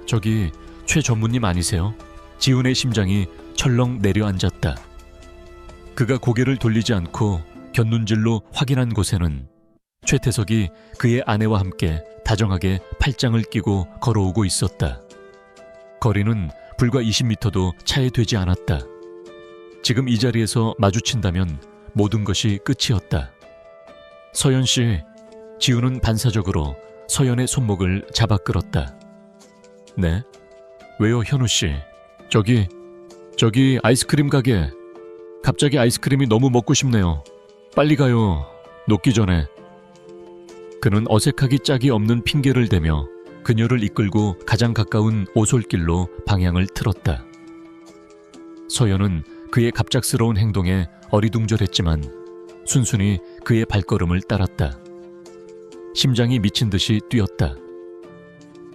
저기 최 전무님 아니세요? 지훈의 심장이 철렁 내려앉았다. 그가 고개를 돌리지 않고 곁눈질로 확인한 곳에는 최태석이 그의 아내와 함께 다정하게 팔짱을 끼고 걸어오고 있었다. 거리는 불과 20m도 차에 되지 않았다. 지금 이 자리에서 마주친다면 모든 것이 끝이었다. 서연 씨, 지훈은 반사적으로 서연의 손목을 잡아 끌었다. 네? 왜요, 현우 씨? 저기 아이스크림 가게. 갑자기 아이스크림이 너무 먹고 싶네요. 빨리 가요. 녹기 전에. 그는 어색하기 짝이 없는 핑계를 대며 그녀를 이끌고 가장 가까운 오솔길로 방향을 틀었다. 서연은 그의 갑작스러운 행동에 어리둥절했지만 순순히 그의 발걸음을 따랐다. 심장이 미친 듯이 뛰었다.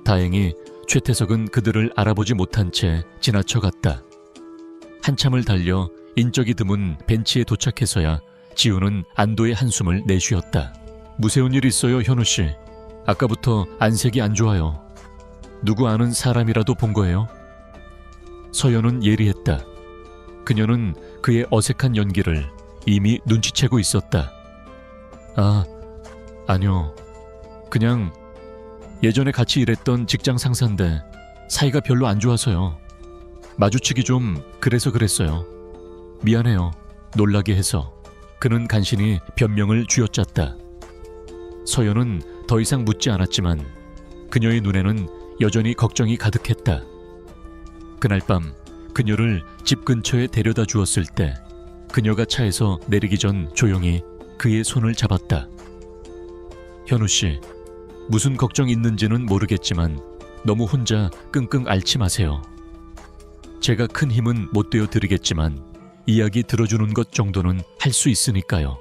다행히 최태석은 그들을 알아보지 못한 채 지나쳐갔다. 한참을 달려 인적이 드문 벤치에 도착해서야 지훈은 안도의 한숨을 내쉬었다. 무서운 일 있어요, 현우씨. 아까부터 안색이 안 좋아요. 누구 아는 사람이라도 본 거예요? 서연은 예리했다. 그녀는 그의 어색한 연기를 이미 눈치채고 있었다. 아니요. 그냥 예전에 같이 일했던 직장 상사인데 사이가 별로 안 좋아서요. 마주치기 좀 그래서 그랬어요. 미안해요. 놀라게 해서. 그는 간신히 변명을 쥐어짰다. 서연은 더 이상 묻지 않았지만 그녀의 눈에는 여전히 걱정이 가득했다. 그날 밤 그녀를 집 근처에 데려다 주었을 때 그녀가 차에서 내리기 전 조용히 그의 손을 잡았다. 현우 씨, 무슨 걱정 있는지는 모르겠지만 너무 혼자 끙끙 앓지 마세요. 제가 큰 힘은 못 되어 드리겠지만 이야기 들어주는 것 정도는 할 수 있으니까요.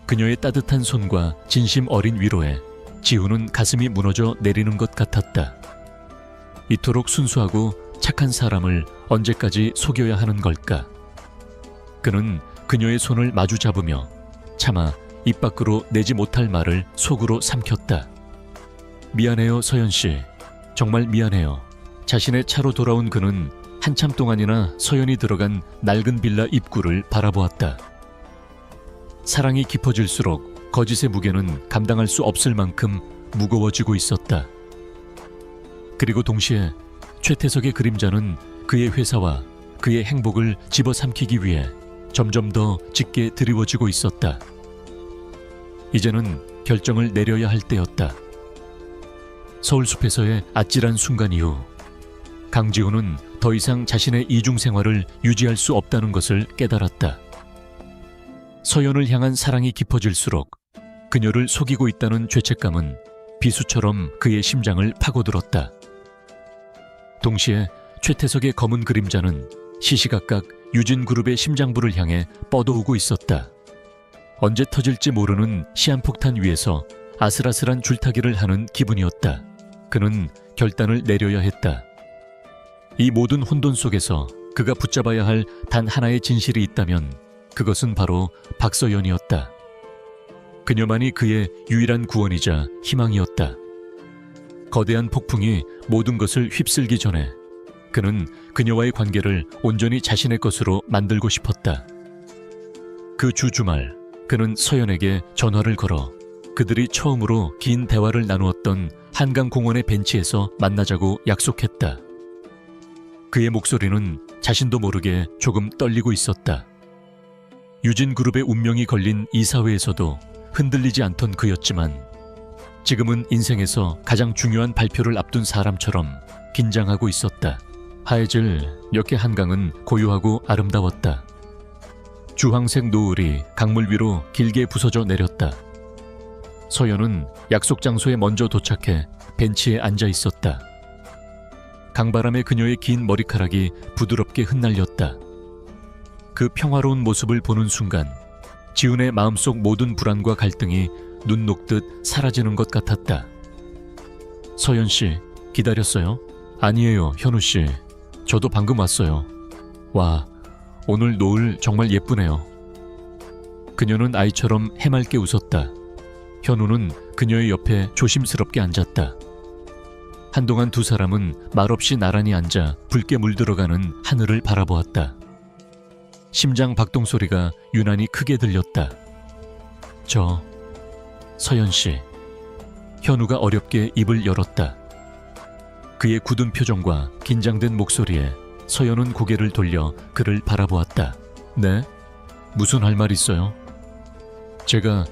그녀의 따뜻한 손과 진심 어린 위로에 지훈은 가슴이 무너져 내리는 것 같았다. 이토록 순수하고 착한 사람을 언제까지 속여야 하는 걸까? 그는 그녀의 손을 마주 잡으며 차마 입 밖으로 내지 못할 말을 속으로 삼켰다. 미안해요, 서연씨. 정말 미안해요. 자신의 차로 돌아온 그는 한참 동안이나 서연이 들어간 낡은 빌라 입구를 바라보았다. 사랑이 깊어질수록 거짓의 무게는 감당할 수 없을 만큼 무거워지고 있었다. 그리고 동시에 최태석의 그림자는 그의 회사와 그의 행복을 집어삼키기 위해 점점 더 짙게 드리워지고 있었다. 이제는 결정을 내려야 할 때였다. 서울숲에서의 아찔한 순간 이후 강지훈은 더 이상 자신의 이중생활을 유지할 수 없다는 것을 깨달았다. 서연을 향한 사랑이 깊어질수록 그녀를 속이고 있다는 죄책감은 비수처럼 그의 심장을 파고들었다. 동시에 최태석의 검은 그림자는 시시각각 유진그룹의 심장부를 향해 뻗어오고 있었다. 언제 터질지 모르는 시한폭탄 위에서 아슬아슬한 줄타기를 하는 기분이었다. 그는 결단을 내려야 했다. 이 모든 혼돈 속에서 그가 붙잡아야 할 단 하나의 진실이 있다면 그것은 바로 박서연이었다. 그녀만이 그의 유일한 구원이자 희망이었다. 거대한 폭풍이 모든 것을 휩쓸기 전에 그는 그녀와의 관계를 온전히 자신의 것으로 만들고 싶었다. 그 주 주말 그는 서연에게 전화를 걸어 그들이 처음으로 긴 대화를 나누었던 한강공원의 벤치에서 만나자고 약속했다. 그의 목소리는 자신도 모르게 조금 떨리고 있었다. 유진그룹의 운명이 걸린 이 사회에서도 흔들리지 않던 그였지만 지금은 인생에서 가장 중요한 발표를 앞둔 사람처럼 긴장하고 있었다. 하얘질 역의 한강은 고요하고 아름다웠다. 주황색 노을이 강물 위로 길게 부서져 내렸다. 서연은 약속 장소에 먼저 도착해 벤치에 앉아 있었다. 강바람에 그녀의 긴 머리카락이 부드럽게 흩날렸다. 그 평화로운 모습을 보는 순간 지훈의 마음속 모든 불안과 갈등이 눈 녹듯 사라지는 것 같았다. 서연 씨, 기다렸어요? 아니에요, 현우 씨. 저도 방금 왔어요. 와, 오늘 노을 정말 예쁘네요. 그녀는 아이처럼 해맑게 웃었다. 현우는 그녀의 옆에 조심스럽게 앉았다. 한동안 두 사람은 말없이 나란히 앉아 붉게 물들어가는 하늘을 바라보았다. 심장 박동 소리가 유난히 크게 들렸다. 서연 씨. 현우가 어렵게 입을 열었다. 그의 굳은 표정과 긴장된 목소리에 서연은 고개를 돌려 그를 바라보았다. 네? 무슨 할 말 있어요? 제가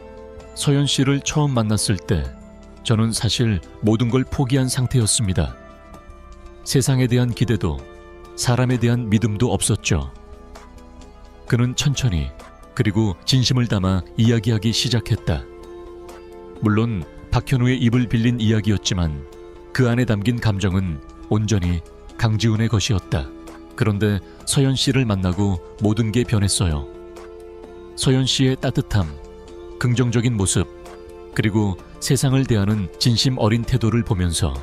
서연 씨를 처음 만났을 때 저는 사실 모든 걸 포기한 상태였습니다. 세상에 대한 기대도 사람에 대한 믿음도 없었죠. 그는 천천히 그리고 진심을 담아 이야기하기 시작했다. 물론 박현우의 입을 빌린 이야기였지만 그 안에 담긴 감정은 온전히 강지훈의 것이었다. 그런데 서연 씨를 만나고 모든 게 변했어요. 서연 씨의 따뜻함, 긍정적인 모습, 그리고 세상을 대하는 진심 어린 태도를 보면서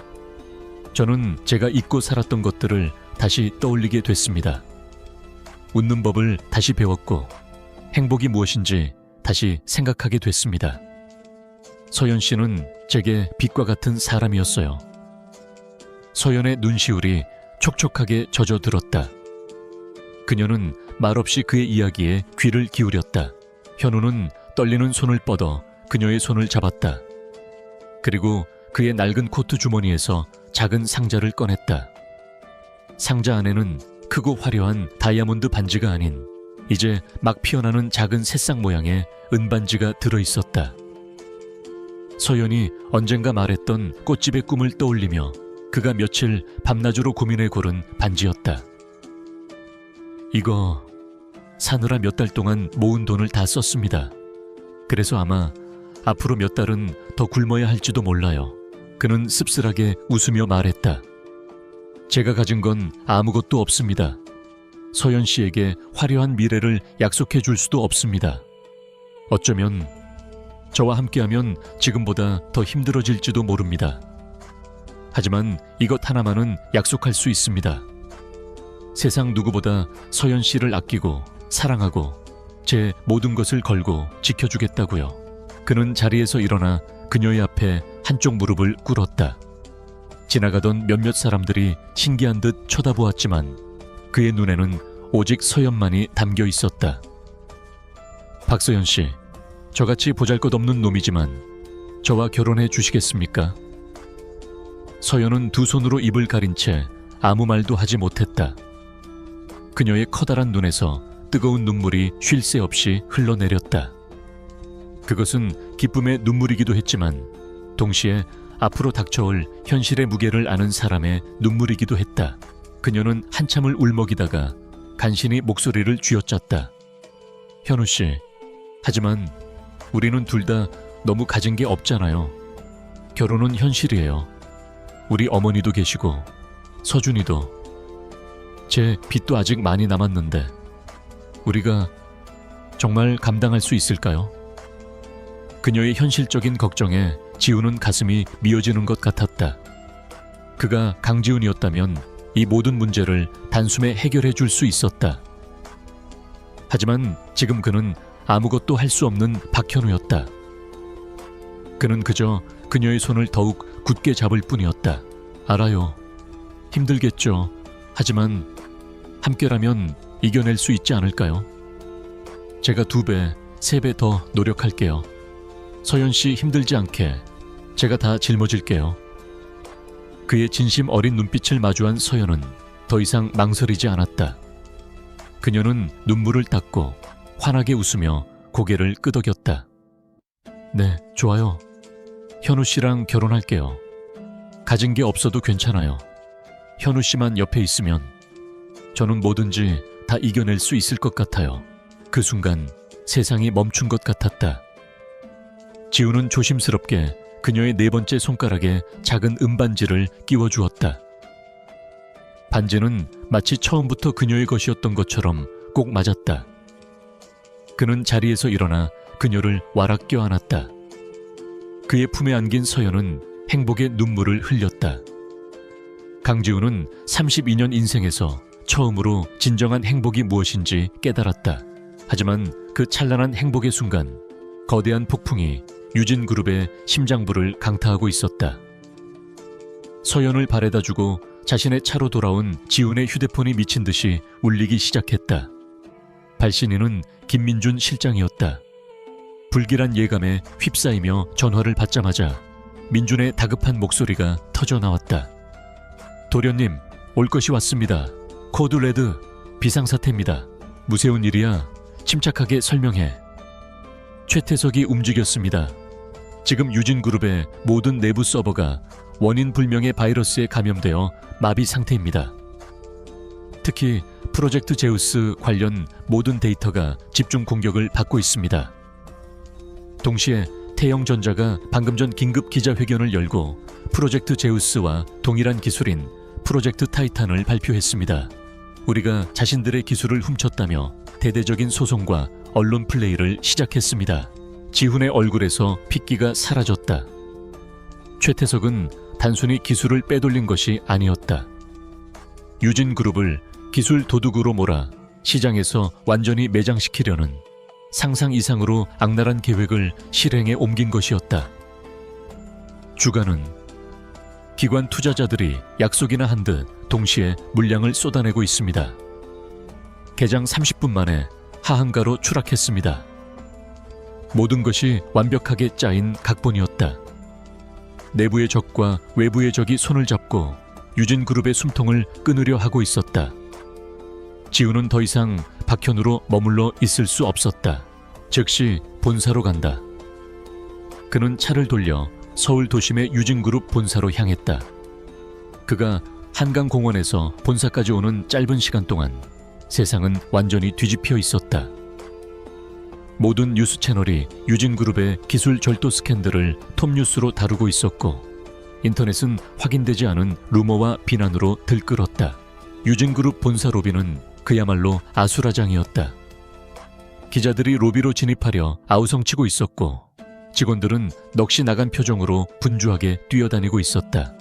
저는 제가 잊고 살았던 것들을 다시 떠올리게 됐습니다. 웃는 법을 다시 배웠고 행복이 무엇인지 다시 생각하게 됐습니다. 서연 씨는 제게 빛과 같은 사람이었어요. 서연의 눈시울이 촉촉하게 젖어들었다. 그녀는 말없이 그의 이야기에 귀를 기울였다. 현우는 떨리는 손을 뻗어 그녀의 손을 잡았다. 그리고 그의 낡은 코트 주머니에서 작은 상자를 꺼냈다. 상자 안에는 크고 화려한 다이아몬드 반지가 아닌 이제 막 피어나는 작은 새싹 모양의 은반지가 들어있었다. 서연이 언젠가 말했던 꽃집의 꿈을 떠올리며 그가 며칠 밤낮으로 고민해 고른 반지였다. 이거 사느라 몇 달 동안 모은 돈을 다 썼습니다. 그래서 아마 앞으로 몇 달은 더 굶어야 할지도 몰라요. 그는 씁쓸하게 웃으며 말했다. 제가 가진 건 아무것도 없습니다. 서연 씨에게 화려한 미래를 약속해 줄 수도 없습니다. 어쩌면 저와 함께하면 지금보다 더 힘들어질지도 모릅니다. 하지만 이것 하나만은 약속할 수 있습니다. 세상 누구보다 서연 씨를 아끼고 사랑하고 제 모든 것을 걸고 지켜주겠다고요. 그는 자리에서 일어나 그녀의 앞에 한쪽 무릎을 꿇었다. 지나가던 몇몇 사람들이 신기한 듯 쳐다보았지만 그의 눈에는 오직 서연만이 담겨 있었다. 박서연 씨, 저같이 보잘것없는 놈이지만 저와 결혼해 주시겠습니까? 서연은 두 손으로 입을 가린 채 아무 말도 하지 못했다. 그녀의 커다란 눈에서 뜨거운 눈물이 쉴 새 없이 흘러내렸다. 그것은 기쁨의 눈물이기도 했지만 동시에 앞으로 닥쳐올 현실의 무게를 아는 사람의 눈물이기도 했다. 그녀는 한참을 울먹이다가 간신히 목소리를 쥐어짰다. 현우 씨, 하지만 우리는 둘 다 너무 가진 게 없잖아요. 결혼은 현실이에요. 우리 어머니도 계시고 서준이도. 제 빚도 아직 많이 남았는데 우리가 정말 감당할 수 있을까요? 그녀의 현실적인 걱정에 지훈은 가슴이 미어지는 것 같았다. 그가 강지훈이었다면 이 모든 문제를 단숨에 해결해 줄 수 있었다. 하지만 지금 그는 아무것도 할 수 없는 박현우였다. 그는 그저 그녀의 손을 더욱 굳게 잡을 뿐이었다. 알아요. 힘들겠죠. 하지만 함께라면 이겨낼 수 있지 않을까요? 제가 2배, 3배 더 노력할게요. 서연 씨 힘들지 않게 제가 다 짊어질게요. 그의 진심 어린 눈빛을 마주한 서연은 더 이상 망설이지 않았다. 그녀는 눈물을 닦고 환하게 웃으며 고개를 끄덕였다. 네, 좋아요. 현우 씨랑 결혼할게요. 가진 게 없어도 괜찮아요. 현우 씨만 옆에 있으면 저는 뭐든지 다 이겨낼 수 있을 것 같아요. 그 순간 세상이 멈춘 것 같았다. 지우는 조심스럽게 그녀의 네 번째 손가락에 작은 은반지를 끼워주었다. 반지는 마치 처음부터 그녀의 것이었던 것처럼 꼭 맞았다. 그는 자리에서 일어나 그녀를 와락 껴안았다. 그의 품에 안긴 서연은 행복의 눈물을 흘렸다. 강지우는 32년 인생에서 처음으로 진정한 행복이 무엇인지 깨달았다. 하지만 그 찬란한 행복의 순간 거대한 폭풍이 유진그룹의 심장부를 강타하고 있었다. 서연을 바래다주고 자신의 차로 돌아온 지훈의 휴대폰이 미친 듯이 울리기 시작했다. 발신인은 김민준 실장이었다. 불길한 예감에 휩싸이며 전화를 받자마자 민준의 다급한 목소리가 터져나왔다. 도련님, 올 것이 왔습니다. 코드 레드, 비상사태입니다. 무서운 일이야. 침착하게 설명해. 최태석이 움직였습니다. 지금 유진그룹의 모든 내부 서버가 원인 불명의 바이러스에 감염되어 마비 상태입니다. 특히 프로젝트 제우스 관련 모든 데이터가 집중 공격을 받고 있습니다. 동시에 태영전자가 방금 전 긴급 기자회견을 열고 프로젝트 제우스와 동일한 기술인 프로젝트 타이탄을 발표했습니다. 우리가 자신들의 기술을 훔쳤다며 대대적인 소송과 언론 플레이를 시작했습니다. 지훈의 얼굴에서 핏기가 사라졌다. 최태석은 단순히 기술을 빼돌린 것이 아니었다. 유진그룹을 기술 도둑으로 몰아 시장에서 완전히 매장시키려는 상상 이상으로 악랄한 계획을 실행에 옮긴 것이었다. 주가는 기관 투자자들이 약속이나 한 듯 동시에 물량을 쏟아내고 있습니다. 개장 30분 만에 하한가로 추락했습니다. 모든 것이 완벽하게 짜인 각본이었다. 내부의 적과 외부의 적이 손을 잡고 유진그룹의 숨통을 끊으려 하고 있었다. 지우는 더 이상 박현우로 머물러 있을 수 없었다. 즉시 본사로 간다. 그는 차를 돌려 서울 도심의 유진그룹 본사로 향했다. 그가 한강공원에서 본사까지 오는 짧은 시간 동안 세상은 완전히 뒤집혀 있었다. 모든 뉴스 채널이 유진그룹의 기술 절도 스캔들을 톱뉴스로 다루고 있었고 인터넷은 확인되지 않은 루머와 비난으로 들끓었다. 유진그룹 본사 로비는 그야말로 아수라장이었다. 기자들이 로비로 진입하려 아우성치고 있었고 직원들은 넋이 나간 표정으로 분주하게 뛰어다니고 있었다.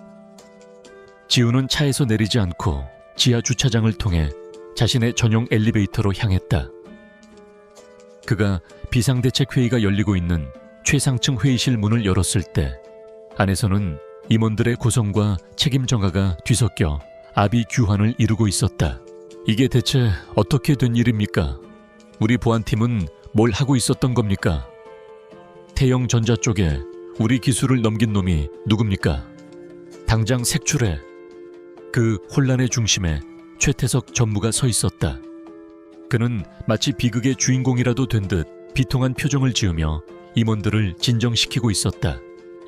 지우는 차에서 내리지 않고 지하 주차장을 통해 자신의 전용 엘리베이터로 향했다. 그가 비상대책회의가 열리고 있는 최상층 회의실 문을 열었을 때 안에서는 임원들의 고성과 책임 정화가 뒤섞여 아비규환을 이루고 있었다. 이게 대체 어떻게 된 일입니까? 우리 보안팀은 뭘 하고 있었던 겁니까? 태영전자 쪽에 우리 기술을 넘긴 놈이 누굽니까? 당장 색출해. 그 혼란의 중심에 최태석 전무가 서 있었다. 그는 마치 비극의 주인공이라도 된 듯 비통한 표정을 지으며 임원들을 진정시키고 있었다.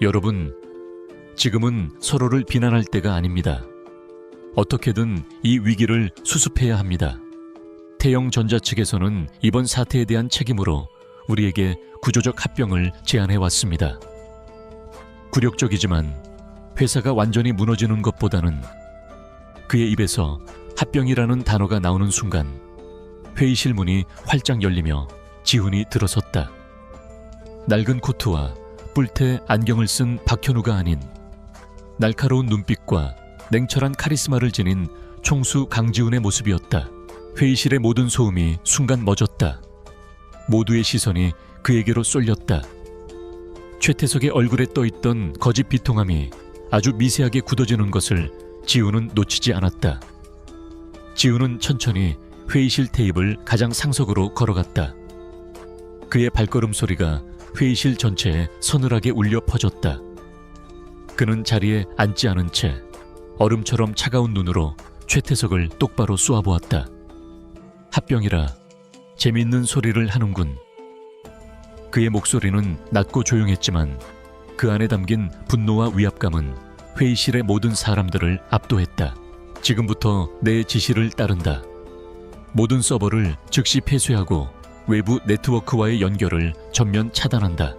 여러분, 지금은 서로를 비난할 때가 아닙니다. 어떻게든 이 위기를 수습해야 합니다. 태영전자 측에서는 이번 사태에 대한 책임으로 우리에게 구조적 합병을 제안해왔습니다. 굴욕적이지만 회사가 완전히 무너지는 것보다는 그의 입에서 합병이라는 단어가 나오는 순간 회의실 문이 활짝 열리며 지훈이 들어섰다. 낡은 코트와 뿔테 안경을 쓴 박현우가 아닌 날카로운 눈빛과 냉철한 카리스마를 지닌 총수 강지훈의 모습이었다. 회의실의 모든 소음이 순간 멎었다. 모두의 시선이 그에게로 쏠렸다. 최태석의 얼굴에 떠있던 거짓 비통함이 아주 미세하게 굳어지는 것을 지훈은 놓치지 않았다. 지훈은 천천히 회의실 테이블 가장 상석으로 걸어갔다. 그의 발걸음 소리가 회의실 전체에 서늘하게 울려 퍼졌다. 그는 자리에 앉지 않은 채 얼음처럼 차가운 눈으로 최태석을 똑바로 쏘아보았다. 합병이라 재미있는 소리를 하는군. 그의 목소리는 낮고 조용했지만 그 안에 담긴 분노와 위압감은 회의실의 모든 사람들을 압도했다. 지금부터 내 지시를 따른다. 모든 서버를 즉시 폐쇄하고 외부 네트워크와의 연결을 전면 차단한다.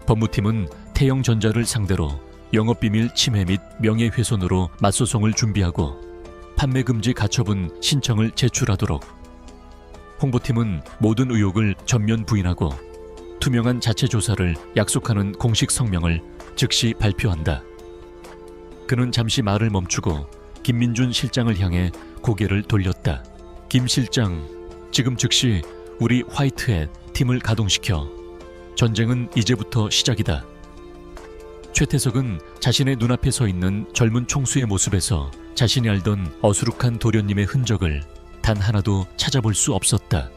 법무팀은 태영전자를 상대로 영업비밀 침해 및 명예훼손으로 맞소송을 준비하고 판매금지 가처분 신청을 제출하도록, 홍보팀은 모든 의혹을 전면 부인하고 투명한 자체 조사를 약속하는 공식 성명을 즉시 발표한다. 그는 잠시 말을 멈추고 김민준 실장을 향해 고개를 돌렸다. 김 실장, 지금 즉시 우리 화이트햇 팀을 가동시켜. 전쟁은 이제부터 시작이다. 최태석은 자신의 눈앞에 서 있는 젊은 총수의 모습에서 자신이 알던 어수룩한 도련님의 흔적을 단 하나도 찾아볼 수 없었다.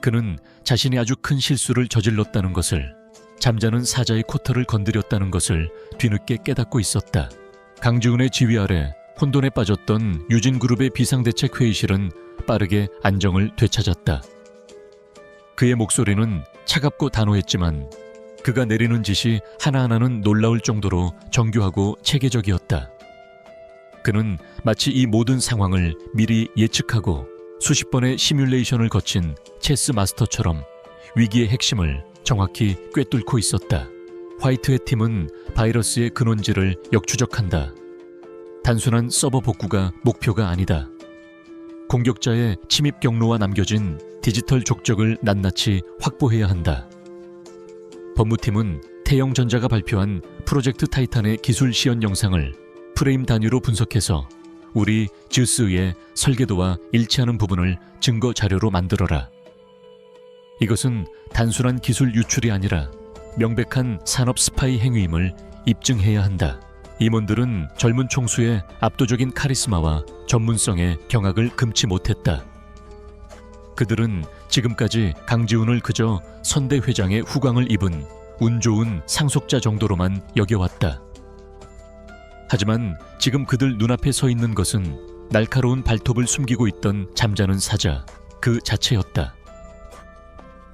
그는 자신이 아주 큰 실수를 저질렀다는 것을, 잠자는 사자의 코털을 건드렸다는 것을 뒤늦게 깨닫고 있었다. 강지훈의 지휘 아래 혼돈에 빠졌던 유진그룹의 비상대책회의실은 빠르게 안정을 되찾았다. 그의 목소리는 차갑고 단호했지만 그가 내리는 지시 하나하나는 놀라울 정도로 정교하고 체계적이었다. 그는 마치 이 모든 상황을 미리 예측하고 수십 번의 시뮬레이션을 거친 체스 마스터처럼 위기의 핵심을 정확히 꿰뚫고 있었다. 화이트햇 팀은 바이러스의 근원지를 역추적한다. 단순한 서버 복구가 목표가 아니다. 공격자의 침입 경로와 남겨진 디지털 족적을 낱낱이 확보해야 한다. 법무팀은 태영전자가 발표한 프로젝트 타이탄의 기술 시연 영상을 프레임 단위로 분석해서 우리 즈스의 설계도와 일치하는 부분을 증거 자료로 만들어라. 이것은 단순한 기술 유출이 아니라 명백한 산업 스파이 행위임을 입증해야 한다. 임원들은 젊은 총수의 압도적인 카리스마와 전문성에 경악을 금치 못했다. 그들은 지금까지 강지훈을 그저 선대 회장의 후광을 입은 운 좋은 상속자 정도로만 여겨왔다. 하지만 지금 그들 눈앞에 서 있는 것은 날카로운 발톱을 숨기고 있던 잠자는 사자 그 자체였다.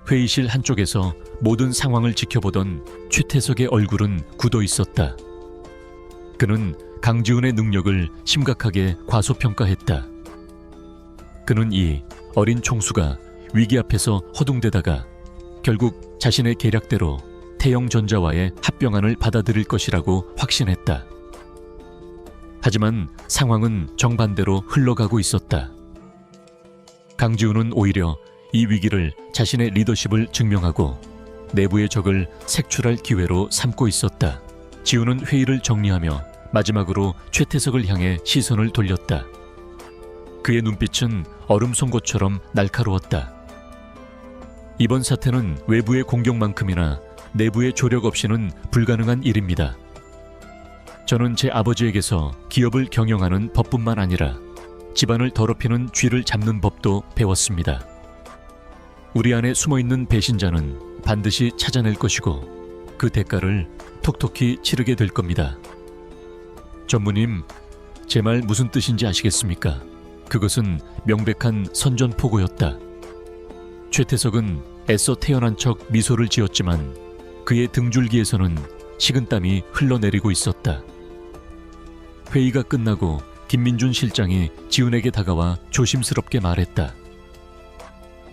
회의실 한쪽에서 모든 상황을 지켜보던 최태석의 얼굴은 굳어 있었다. 그는 강지훈의 능력을 심각하게 과소평가했다. 그는 이 어린 총수가 위기 앞에서 허둥대다가 결국 자신의 계략대로 태영전자와의 합병안을 받아들일 것이라고 확신했다. 하지만 상황은 정반대로 흘러가고 있었다. 강지훈은 오히려 이 위기를 자신의 리더십을 증명하고 내부의 적을 색출할 기회로 삼고 있었다. 지훈은 회의를 정리하며 마지막으로 최태석을 향해 시선을 돌렸다. 그의 눈빛은 얼음 송곳처럼 날카로웠다. 이번 사태는 외부의 공격만큼이나 내부의 조력 없이는 불가능한 일입니다. 저는 제 아버지에게서 기업을 경영하는 법뿐만 아니라 집안을 더럽히는 쥐를 잡는 법도 배웠습니다. 우리 안에 숨어있는 배신자는 반드시 찾아낼 것이고 그 대가를 톡톡히 치르게 될 겁니다. 전무님, 제 말 무슨 뜻인지 아시겠습니까? 그것은 명백한 선전포고였다. 최태석은 애써 태어난 척 미소를 지었지만 그의 등줄기에서는 식은땀이 흘러내리고 있었다. 회의가 끝나고 김민준 실장이 지훈에게 다가와 조심스럽게 말했다.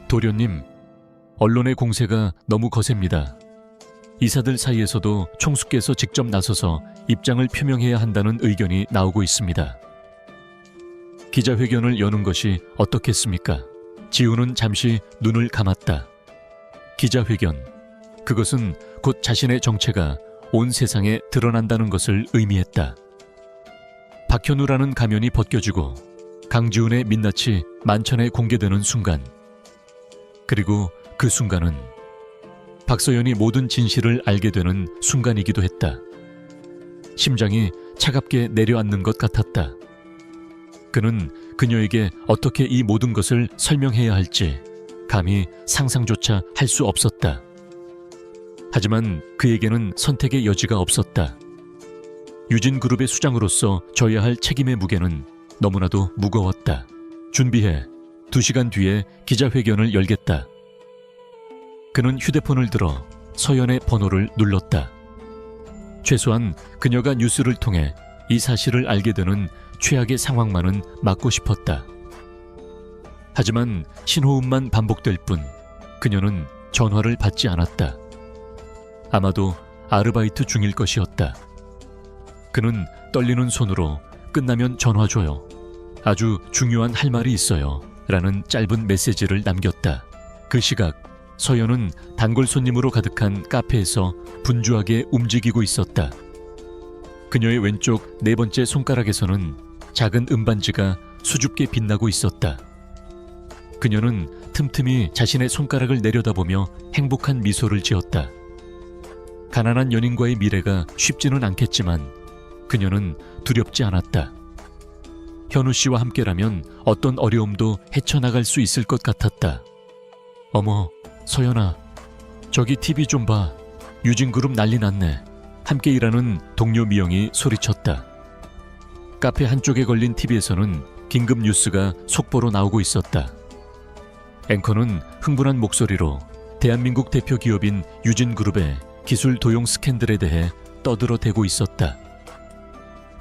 도련님, 언론의 공세가 너무 거셉니다. 이사들 사이에서도 총수께서 직접 나서서 입장을 표명해야 한다는 의견이 나오고 있습니다. 기자회견을 여는 것이 어떻겠습니까? 지훈은 잠시 눈을 감았다. 기자회견, 그것은 곧 자신의 정체가 온 세상에 드러난다는 것을 의미했다. 박현우라는 가면이 벗겨지고 강지훈의 민낯이 만천에 공개되는 순간, 그리고 그 순간은 박서연이 모든 진실을 알게 되는 순간이기도 했다. 심장이 차갑게 내려앉는 것 같았다. 그는 그녀에게 어떻게 이 모든 것을 설명해야 할지 감히 상상조차 할 수 없었다. 하지만 그에게는 선택의 여지가 없었다. 유진그룹의 수장으로서 져야 할 책임의 무게는 너무나도 무거웠다. 준비해. 2시간 뒤에 기자회견을 열겠다. 그는 휴대폰을 들어 서연의 번호를 눌렀다. 최소한 그녀가 뉴스를 통해 이 사실을 알게 되는 최악의 상황만은 막고 싶었다. 하지만 신호음만 반복될 뿐 그녀는 전화를 받지 않았다. 아마도 아르바이트 중일 것이었다. 그는 떨리는 손으로 "끝나면 전화 줘요. 아주 중요한 할 말이 있어요." 라는 짧은 메시지를 남겼다. 그 시각 서연은 단골 손님으로 가득한 카페에서 분주하게 움직이고 있었다. 그녀의 왼쪽 4번째 손가락에서는 작은 은반지가 수줍게 빛나고 있었다. 그녀는 틈틈이 자신의 손가락을 내려다보며 행복한 미소를 지었다. 가난한 연인과의 미래가 쉽지는 않겠지만 그녀는 두렵지 않았다. 현우 씨와 함께라면 어떤 어려움도 헤쳐나갈 수 있을 것 같았다. "어머, 서연아, 저기 TV 좀 봐. 유진그룹 난리 났네." 함께 일하는 동료 미영이 소리쳤다. 카페 한쪽에 걸린 TV에서는 긴급 뉴스가 속보로 나오고 있었다. 앵커는 흥분한 목소리로 대한민국 대표 기업인 유진그룹의 기술 도용 스캔들에 대해 떠들어대고 있었다.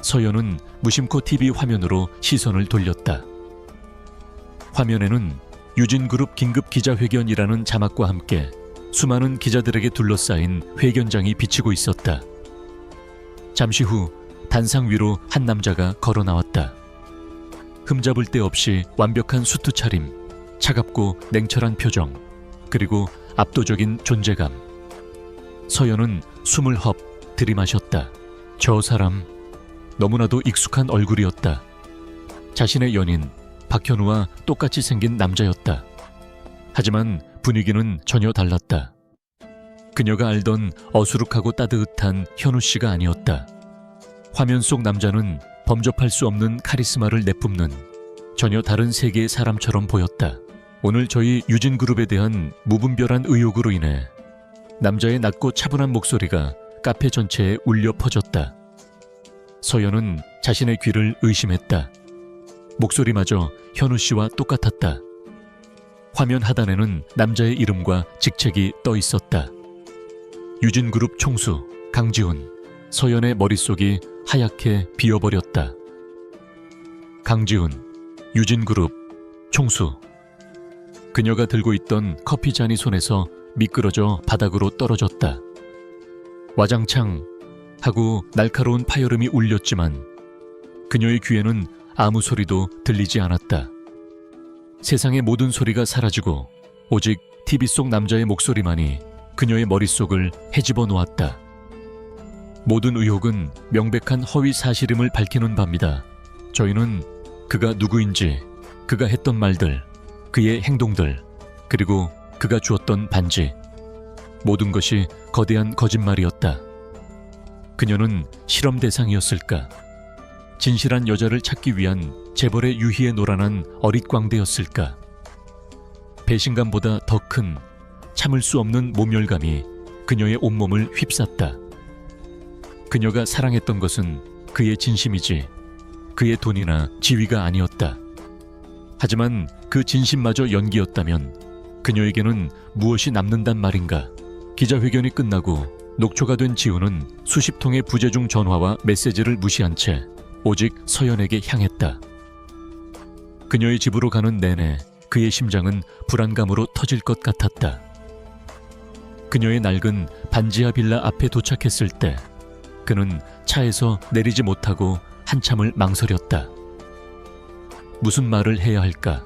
서연은 무심코 TV 화면으로 시선을 돌렸다. 화면에는 유진그룹 긴급 기자회견이라는 자막과 함께 수많은 기자들에게 둘러싸인 회견장이 비치고 있었다. 잠시 후 단상 위로 한 남자가 걸어 나왔다. 흠잡을 데 없이 완벽한 수트 차림, 차갑고 냉철한 표정, 그리고 압도적인 존재감. 서연은 숨을 헙 들이마셨다. 저 사람, 너무나도 익숙한 얼굴이었다. 자신의 연인 박현우와 똑같이 생긴 남자였다. 하지만 분위기는 전혀 달랐다. 그녀가 알던 어수룩하고 따뜻한 현우 씨가 아니었다. 화면 속 남자는 범접할 수 없는 카리스마를 내뿜는 전혀 다른 세계의 사람처럼 보였다. 오늘 저희 유진그룹에 대한 무분별한 의혹으로 인해 남자의 낮고 차분한 목소리가 카페 전체에 울려 퍼졌다. 서연은 자신의 귀를 의심했다. 목소리마저 현우 씨와 똑같았다. 화면 하단에는 남자의 이름과 직책이 떠 있었다. 유진그룹 총수 강지훈. 서연의 머릿속이 하얗게 비어버렸다. 강지훈, 유진그룹 총수. 그녀가 들고 있던 커피잔이 손에서 미끄러져 바닥으로 떨어졌다. 와장창 하고 날카로운 파열음이 울렸지만 그녀의 귀에는 아무 소리도 들리지 않았다. 세상의 모든 소리가 사라지고 오직 TV 속 남자의 목소리만이 그녀의 머릿속을 헤집어 놓았다. 모든 의혹은 명백한 허위 사실임을 밝히는 바입니다. 저희는 그가 누구인지, 그가 했던 말들, 그의 행동들, 그리고 그가 주었던 반지, 모든 것이 거대한 거짓말이었다. 그녀는 실험 대상이었을까? 진실한 여자를 찾기 위한 재벌의 유희에 노란한 어릿광대였을까? 배신감보다 더 큰 참을 수 없는 모멸감이 그녀의 온몸을 휩쌌다. 그녀가 사랑했던 것은 그의 진심이지 그의 돈이나 지위가 아니었다. 하지만 그 진심마저 연기였다면 그녀에게는 무엇이 남는단 말인가? 기자회견이 끝나고 녹초가 된 지훈은 수십 통의 부재중 전화와 메시지를 무시한 채 오직 서연에게 향했다. 그녀의 집으로 가는 내내 그의 심장은 불안감으로 터질 것 같았다. 그녀의 낡은 반지하 빌라 앞에 도착했을 때 그는 차에서 내리지 못하고 한참을 망설였다. 무슨 말을 해야 할까?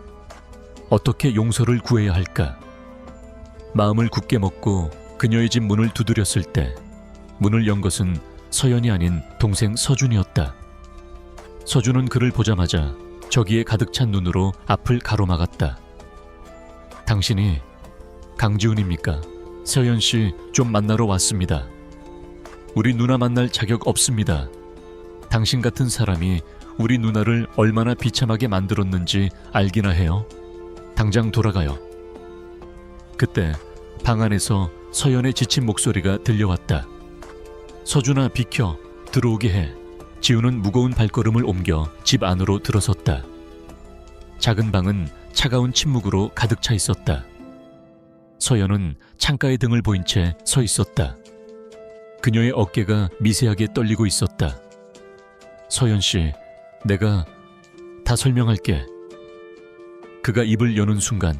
어떻게 용서를 구해야 할까? 마음을 굳게 먹고 그녀의 집 문을 두드렸을 때 문을 연 것은 서연이 아닌 동생 서준이었다. 서준은 그를 보자마자 저기에 가득 찬 눈으로 앞을 가로막았다. 당신이 강지훈입니까? 서연 씨 좀 만나러 왔습니다. 우리 누나 만날 자격 없습니다. 당신 같은 사람이 우리 누나를 얼마나 비참하게 만들었는지 알기나 해요. 당장 돌아가요. 그때 방 안에서 서연의 지친 목소리가 들려왔다. 서준아, 비켜. 들어오게 해. 지우는 무거운 발걸음을 옮겨 집 안으로 들어섰다. 작은 방은 차가운 침묵으로 가득 차 있었다. 서연은 창가에 등을 보인 채 서 있었다. 그녀의 어깨가 미세하게 떨리고 있었다. 서연 씨, 내가 다 설명할게. 그가 입을 여는 순간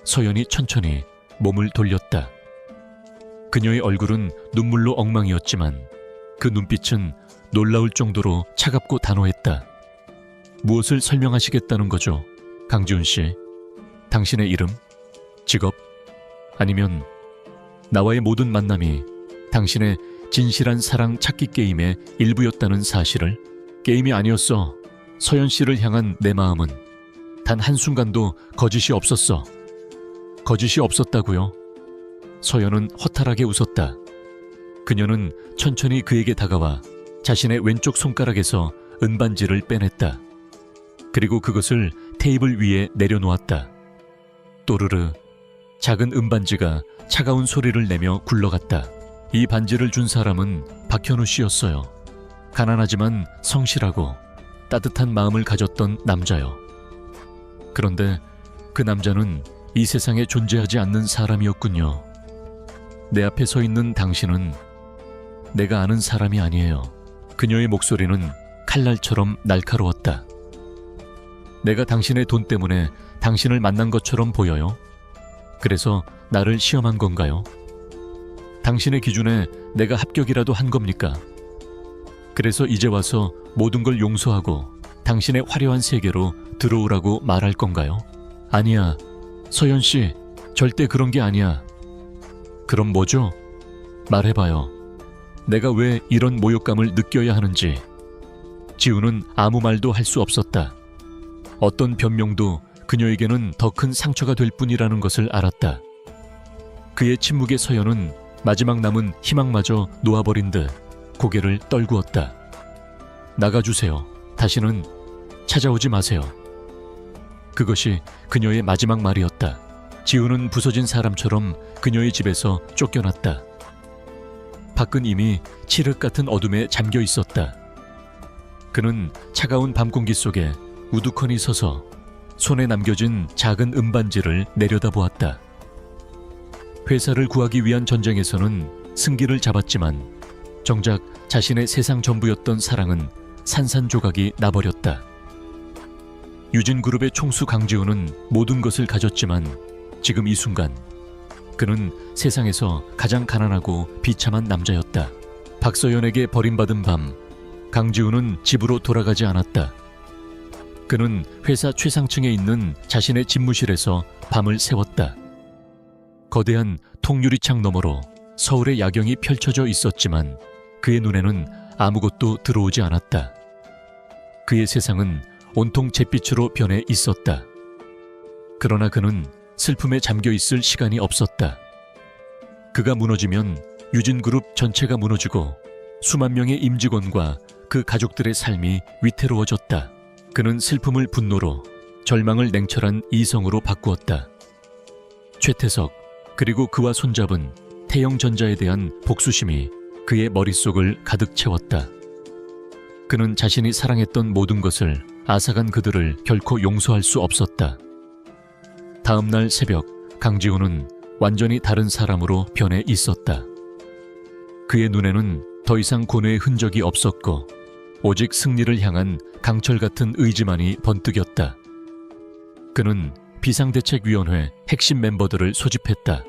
서연이 천천히 몸을 돌렸다. 그녀의 얼굴은 눈물로 엉망이었지만 그 눈빛은 놀라울 정도로 차갑고 단호했다. 무엇을 설명하시겠다는 거죠? 강지훈 씨, 당신의 이름, 직업, 아니면 나와의 모든 만남이 당신의 진실한 사랑 찾기 게임의 일부였다는 사실을? 게임이 아니었어. 서연 씨를 향한 내 마음은 단 한순간도 거짓이 없었어. 거짓이 없었다고요? 서연은 허탈하게 웃었다. 그녀는 천천히 그에게 다가와 자신의 왼쪽 손가락에서 은반지를 빼냈다. 그리고 그것을 테이블 위에 내려놓았다. 또르르, 작은 은반지가 차가운 소리를 내며 굴러갔다. 이 반지를 준 사람은 박현우 씨였어요. 가난하지만 성실하고 따뜻한 마음을 가졌던 남자요. 그런데 그 남자는 이 세상에 존재하지 않는 사람이었군요. 내 앞에 서 있는 당신은 내가 아는 사람이 아니에요. 그녀의 목소리는 칼날처럼 날카로웠다. 내가 당신의 돈 때문에 당신을 만난 것처럼 보여요? 그래서 나를 시험한 건가요? 당신의 기준에 내가 합격이라도 한 겁니까? 그래서 이제 와서 모든 걸 용서하고 당신의 화려한 세계로 들어오라고 말할 건가요? 아니야. 서연 씨, 절대 그런 게 아니야. 그럼 뭐죠? 말해봐요. 내가 왜 이런 모욕감을 느껴야 하는지. 지우는 아무 말도 할 수 없었다. 어떤 변명도 그녀에게는 더 큰 상처가 될 뿐이라는 것을 알았다. 그의 침묵의 서연은 마지막 남은 희망마저 놓아버린 듯 고개를 떨구었다. 나가주세요. 다시는 찾아오지 마세요. 그것이 그녀의 마지막 말이었다. 지우는 부서진 사람처럼 그녀의 집에서 쫓겨났다. 밖은 이미 칠흑 같은 어둠에 잠겨 있었다. 그는 차가운 밤 공기 속에 우두커니 서서 손에 남겨진 작은 은반지를 내려다보았다. 회사를 구하기 위한 전쟁에서는 승기를 잡았지만 정작 자신의 세상 전부였던 사랑은 산산조각이 나버렸다. 유진그룹의 총수 강지훈은 모든 것을 가졌지만 지금 이 순간 그는 세상에서 가장 가난하고 비참한 남자였다. 박서연에게 버림받은 밤, 강지훈은 집으로 돌아가지 않았다. 그는 회사 최상층에 있는 자신의 집무실에서 밤을 새웠다. 거대한 통유리창 너머로 서울의 야경이 펼쳐져 있었지만 그의 눈에는 아무것도 들어오지 않았다. 그의 세상은 온통 잿빛으로 변해 있었다. 그러나 그는 슬픔에 잠겨 있을 시간이 없었다. 그가 무너지면 유진그룹 전체가 무너지고 수만 명의 임직원과 그 가족들의 삶이 위태로워졌다. 그는 슬픔을 분노로, 절망을 냉철한 이성으로 바꾸었다. 최태석, 그리고 그와 손잡은 태영전자에 대한 복수심이 그의 머릿속을 가득 채웠다. 그는 자신이 사랑했던 모든 것을 앗아간 그들을 결코 용서할 수 없었다. 다음 날 새벽, 강지훈은 완전히 다른 사람으로 변해 있었다. 그의 눈에는 더 이상 고뇌의 흔적이 없었고 오직 승리를 향한 강철 같은 의지만이 번뜩였다. 그는 비상대책위원회 핵심 멤버들을 소집했다.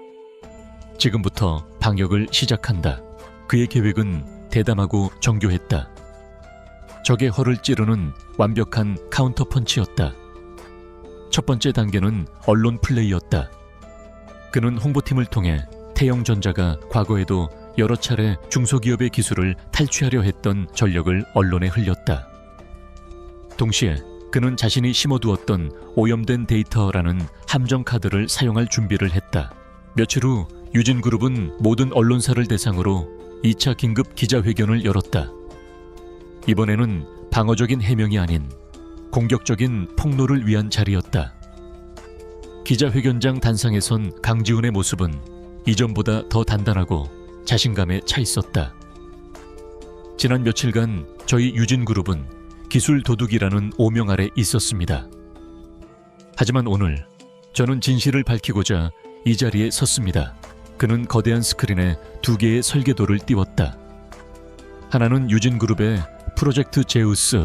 지금부터 방역을 시작한다. 그의 계획은 대담하고 정교했다. 적의 허를 찌르는 완벽한 카운터 펀치였다. 첫 번째 단계는 언론 플레이였다. 그는 홍보팀을 통해 태영전자가 과거에도 여러 차례 중소기업의 기술을 탈취하려 했던 전력을 언론에 흘렸다. 동시에 그는 자신이 심어두었던 오염된 데이터라는 함정 카드를 사용할 준비를 했다. 며칠 후 유진그룹은 모든 언론사를 대상으로 2차 긴급 기자회견을 열었다. 이번에는 방어적인 해명이 아닌 공격적인 폭로를 위한 자리였다. 기자회견장 단상에 선 강지훈의 모습은 이전보다 더 단단하고 자신감에 차 있었다. 지난 며칠간 저희 유진그룹은 기술 도둑이라는 오명 아래 있었습니다. 하지만 오늘 저는 진실을 밝히고자 이 자리에 섰습니다. 그는 거대한 스크린에 두 개의 설계도를 띄웠다. 하나는 유진그룹의 프로젝트 제우스,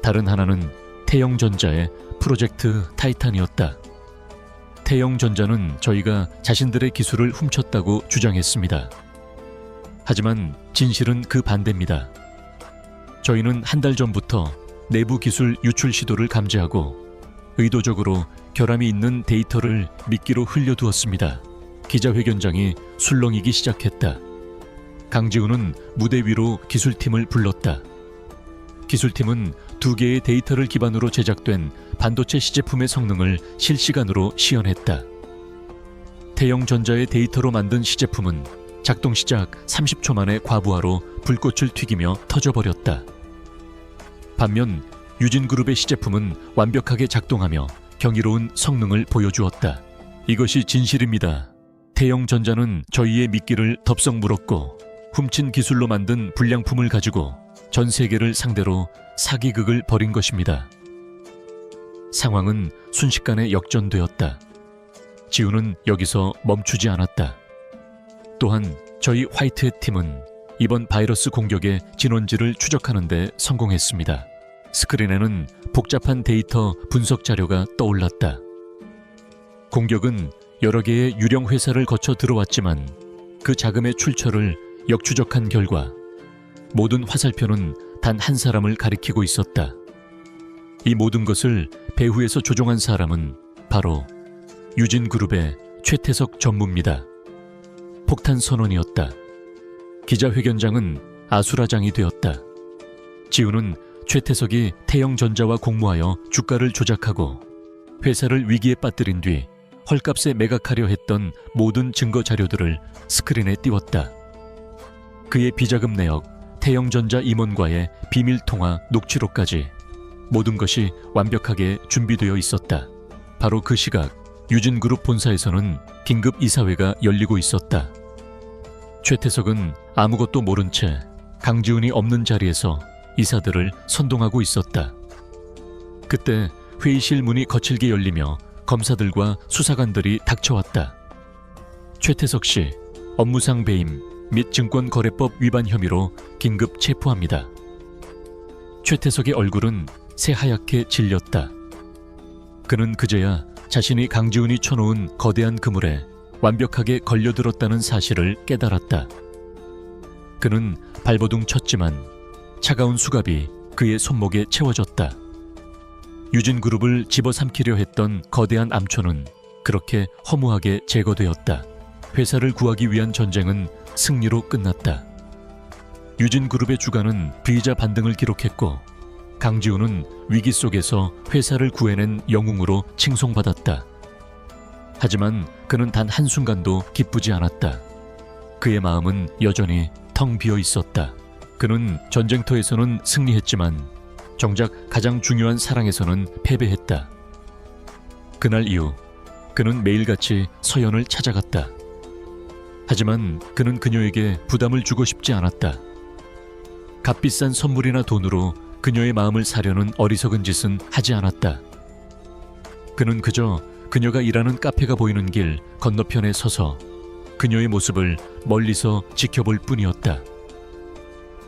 다른 하나는 태영전자의 프로젝트 타이탄이었다. 태영전자는 저희가 자신들의 기술을 훔쳤다고 주장했습니다. 하지만 진실은 그 반대입니다. 저희는 한 달 전부터 내부 기술 유출 시도를 감지하고 의도적으로 결함이 있는 데이터를 미끼로 흘려두었습니다. 기자회견장이 술렁이기 시작했다. 강지훈은 무대 위로 기술팀을 불렀다. 기술팀은 두 개의 데이터를 기반으로 제작된 반도체 시제품의 성능을 실시간으로 시연했다. 태영전자의 데이터로 만든 시제품은 작동 시작 30초 만에 과부하로 불꽃을 튀기며 터져버렸다. 반면 유진그룹의 시제품은 완벽하게 작동하며 경이로운 성능을 보여주었다. 이것이 진실입니다. 태영전자는 저희의 미끼를 덥석 물었고 훔친 기술로 만든 불량품을 가지고 전 세계를 상대로 사기극을 벌인 것입니다. 상황은 순식간에 역전되었다. 지훈은 여기서 멈추지 않았다. 또한 저희 화이트햇 팀은 이번 바이러스 공격의 진원지를 추적하는 데 성공했습니다. 스크린에는 복잡한 데이터 분석 자료가 떠올랐다. 공격은 여러 개의 유령 회사를 거쳐 들어왔지만 그 자금의 출처를 역추적한 결과 모든 화살표는 단 한 사람을 가리키고 있었다. 이 모든 것을 배후에서 조종한 사람은 바로 유진그룹의 최태석 전무입니다. 폭탄 선언이었다. 기자회견장은 아수라장이 되었다. 지훈은 최태석이 태영전자와 공모하여 주가를 조작하고 회사를 위기에 빠뜨린 뒤 헐값에 매각하려 했던 모든 증거 자료들을 스크린에 띄웠다. 그의 비자금 내역, 태영전자 임원과의 비밀 통화 녹취록까지 모든 것이 완벽하게 준비되어 있었다. 바로 그 시각 유진그룹 본사에서는 긴급 이사회가 열리고 있었다. 최태석은 아무것도 모른 채 강지훈이 없는 자리에서 이사들을 선동하고 있었다. 그때 회의실 문이 거칠게 열리며 검사들과 수사관들이 닥쳐왔다. 최태석 씨, 업무상 배임 및 증권거래법 위반 혐의로 긴급 체포합니다. 최태석의 얼굴은 새하얗게 질렸다. 그는 그제야 자신이 강지훈이 쳐놓은 거대한 그물에 완벽하게 걸려들었다는 사실을 깨달았다. 그는 발버둥 쳤지만 차가운 수갑이 그의 손목에 채워졌다. 유진그룹을 집어삼키려 했던 거대한 암초는 그렇게 허무하게 제거되었다. 회사를 구하기 위한 전쟁은 승리로 끝났다. 유진그룹의 주가는 비자 반등을 기록했고 강지훈은 위기 속에서 회사를 구해낸 영웅으로 칭송받았다. 하지만 그는 단 한순간도 기쁘지 않았다. 그의 마음은 여전히 텅 비어 있었다. 그는 전쟁터에서는 승리했지만 정작 가장 중요한 사랑에서는 패배했다. 그날 이후 그는 매일같이 서연을 찾아갔다. 하지만 그는 그녀에게 부담을 주고 싶지 않았다. 값비싼 선물이나 돈으로 그녀의 마음을 사려는 어리석은 짓은 하지 않았다. 그는 그저 그녀가 일하는 카페가 보이는 길 건너편에 서서 그녀의 모습을 멀리서 지켜볼 뿐이었다.